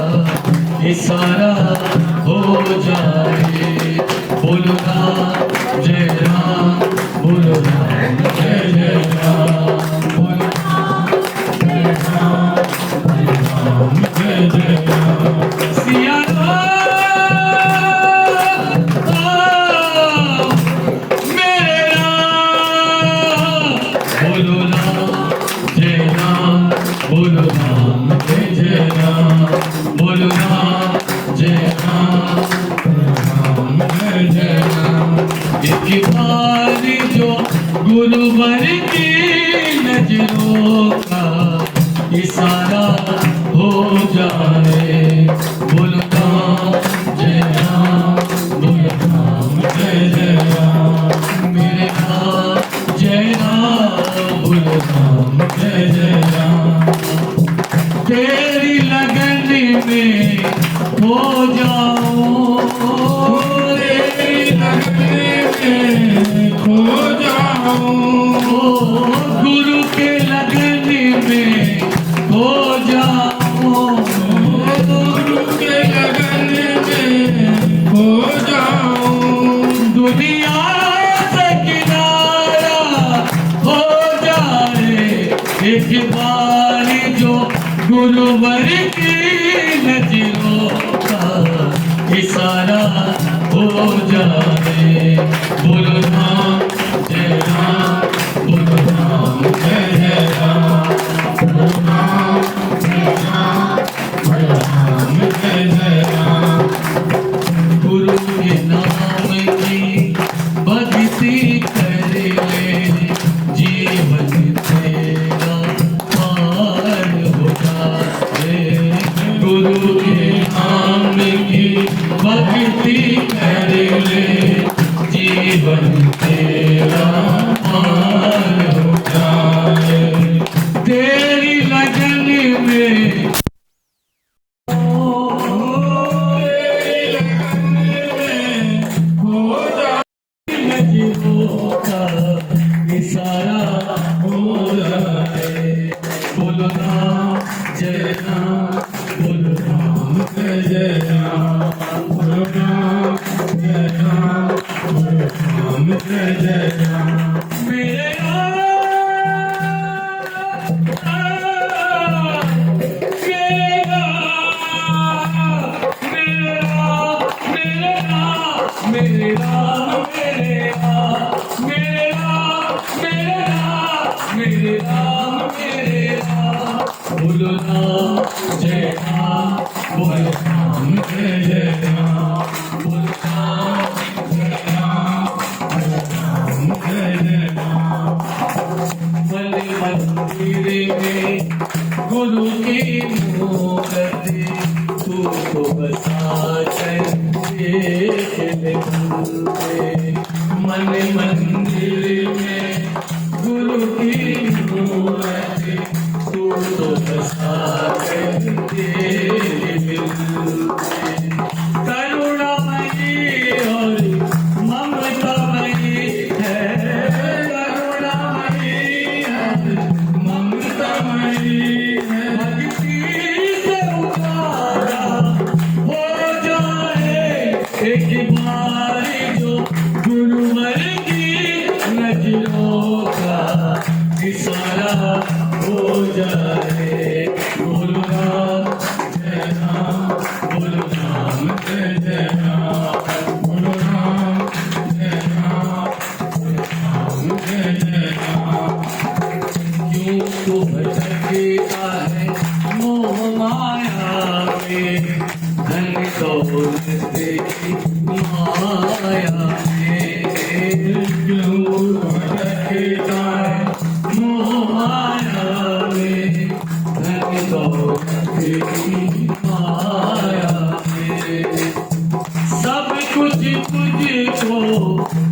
इशारा हो जाए। बोल राम जय राम, बोल राम जय जय राम, बोल राम जय राम, बोल राम जय जय राम। सिया मेरे राम, बोलो राम जय राम, बोलो राम जय जय राम, बोलो राम जय राम, राम जय जय राम। एक बार जो गुरुवर की नजरों का इशारा हो जाए। बोलो राम जय राम, बोलो राम जय जय राम, मेरे राम जय राम, बोलो राम जय जय राम। तेरी लगन में खो जाऊं, तेरी लगन में खो जाऊं, सारा हो जाए। बोलो राम जय राम, बोलो राम जय राम, बोलो राम जय राम, बोलो राम जय राम। गुरु के नाम की भक्ति कर ले, जीवन तेरा पार हो जाए। गुरु के नाम की भक्ति कर ले, जीवन तेरा पार हो जाए। तेरी लगन में सारा हो जाए। बोलो राम जय राम, बोलो राम जय राम, बोलो राम जय राम, बोलो राम जय राम। मेरे बोलो राम जय राम, बोलो राम जय राम, बोलो राम जय राम, बोलो राम जय राम। बड़े मंदिर में गुरु की मूर्ति, तू तो बसा कर देख ले मन मंदिर में गुरु की मूर्ति, तू तो बसा कर दे। करुणामयी और ममतामयी है, करुणामयी है, ममतामयी है। भक्ति से उतारा हो जाए एक बार जो गुरुवर की नजरों का इशारा हो जाए। बोलो राम जय राम, बोलो राम जय राम, बोलो राम जय राम, बोलो राम जय राम। क्यों तो भटकता है मोह माया में, धन दौलत की माया में। क्यों भटकता है मोह माया में, धन दौलत की माया में। सब कुछ तुझको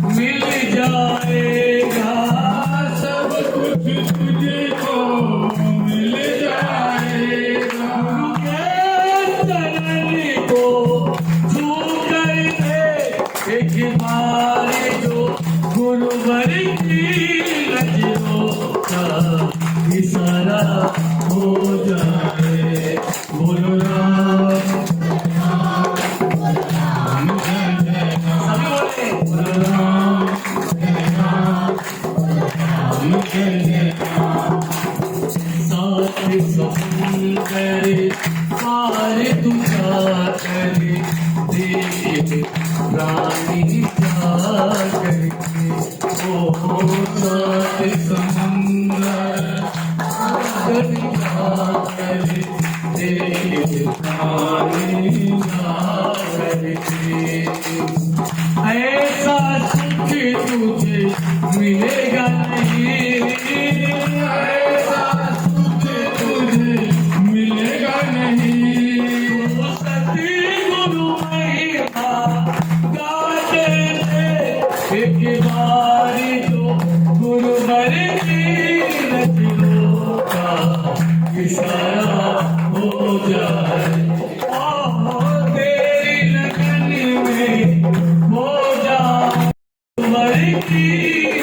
मिल जाएगा, सब कुछ तुझको मिल जाएगा। गुरु के चरण को छू कर दे एक बार जो गुरुवर की नजरों का इशारा हो जाए। बोलो राम राम, राम जय राम, बोलो राम जय राम, राम जय राम। साथ समुंदर पार तुझा कर देखे प्राणी जा करके। ओ साथ समुंदर पार तुझा कर देखे प्राणी जा करके। ऐसा सुख तुझे मिलेगा नहीं, ऐसा सुख तुझे मिलेगा नहीं। तो सतगुरु महिमा गाते थे एक बार जो गुरुवर की नजरों का इशारा हो जाए। तेरी लगन में हो जाए गुरुवर की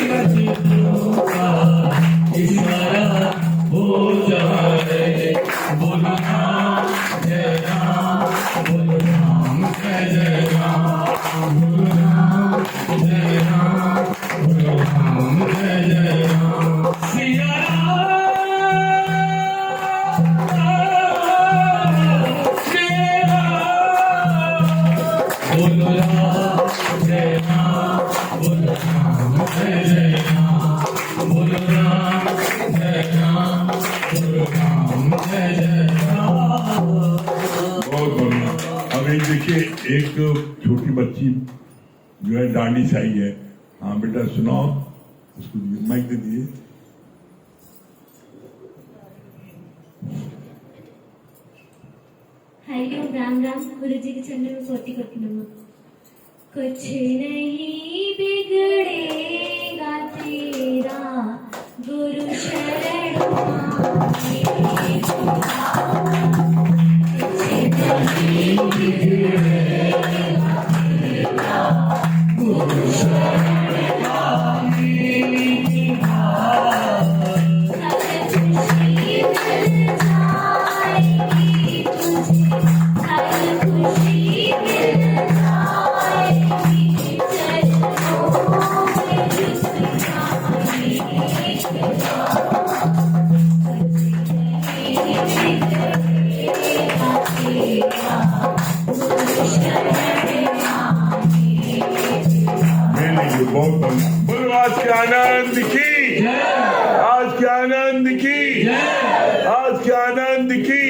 नजरों का इशारा हो जाए। बोलो राम जय राम, बोलो राम जय राम, बोलो राम जय राम, बोलो राम जय राम। सिया बोलो बोलो राम जय राम, बोलो राम जय राम, बोलो राम जय राम, बोलो राम जय राम। बहुत बढ़िया। अब एक देखिए, एक छोटी बच्ची जो है डांडी साई है। हाँ बेटा सुनाओ, उसको माइक दे दिए। हरिओम राम राम। गुरु जी के चरणों में कोटि कोटि नमः। कुछ नहीं बिगड़ेगा तेरा गुरु शरण आए। कुछ नहीं बिगड़ेगा तेरा गुरु शरण आए। बहुत बढ़िया। बोलो आज के आनंद की, आज के आनंद की, आज के आनंद की,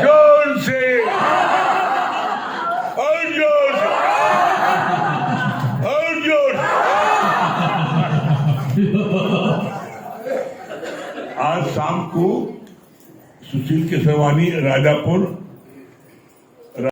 जोर से और जोर से और जोर से। आज शाम को सुशील केसरवानी राजापुर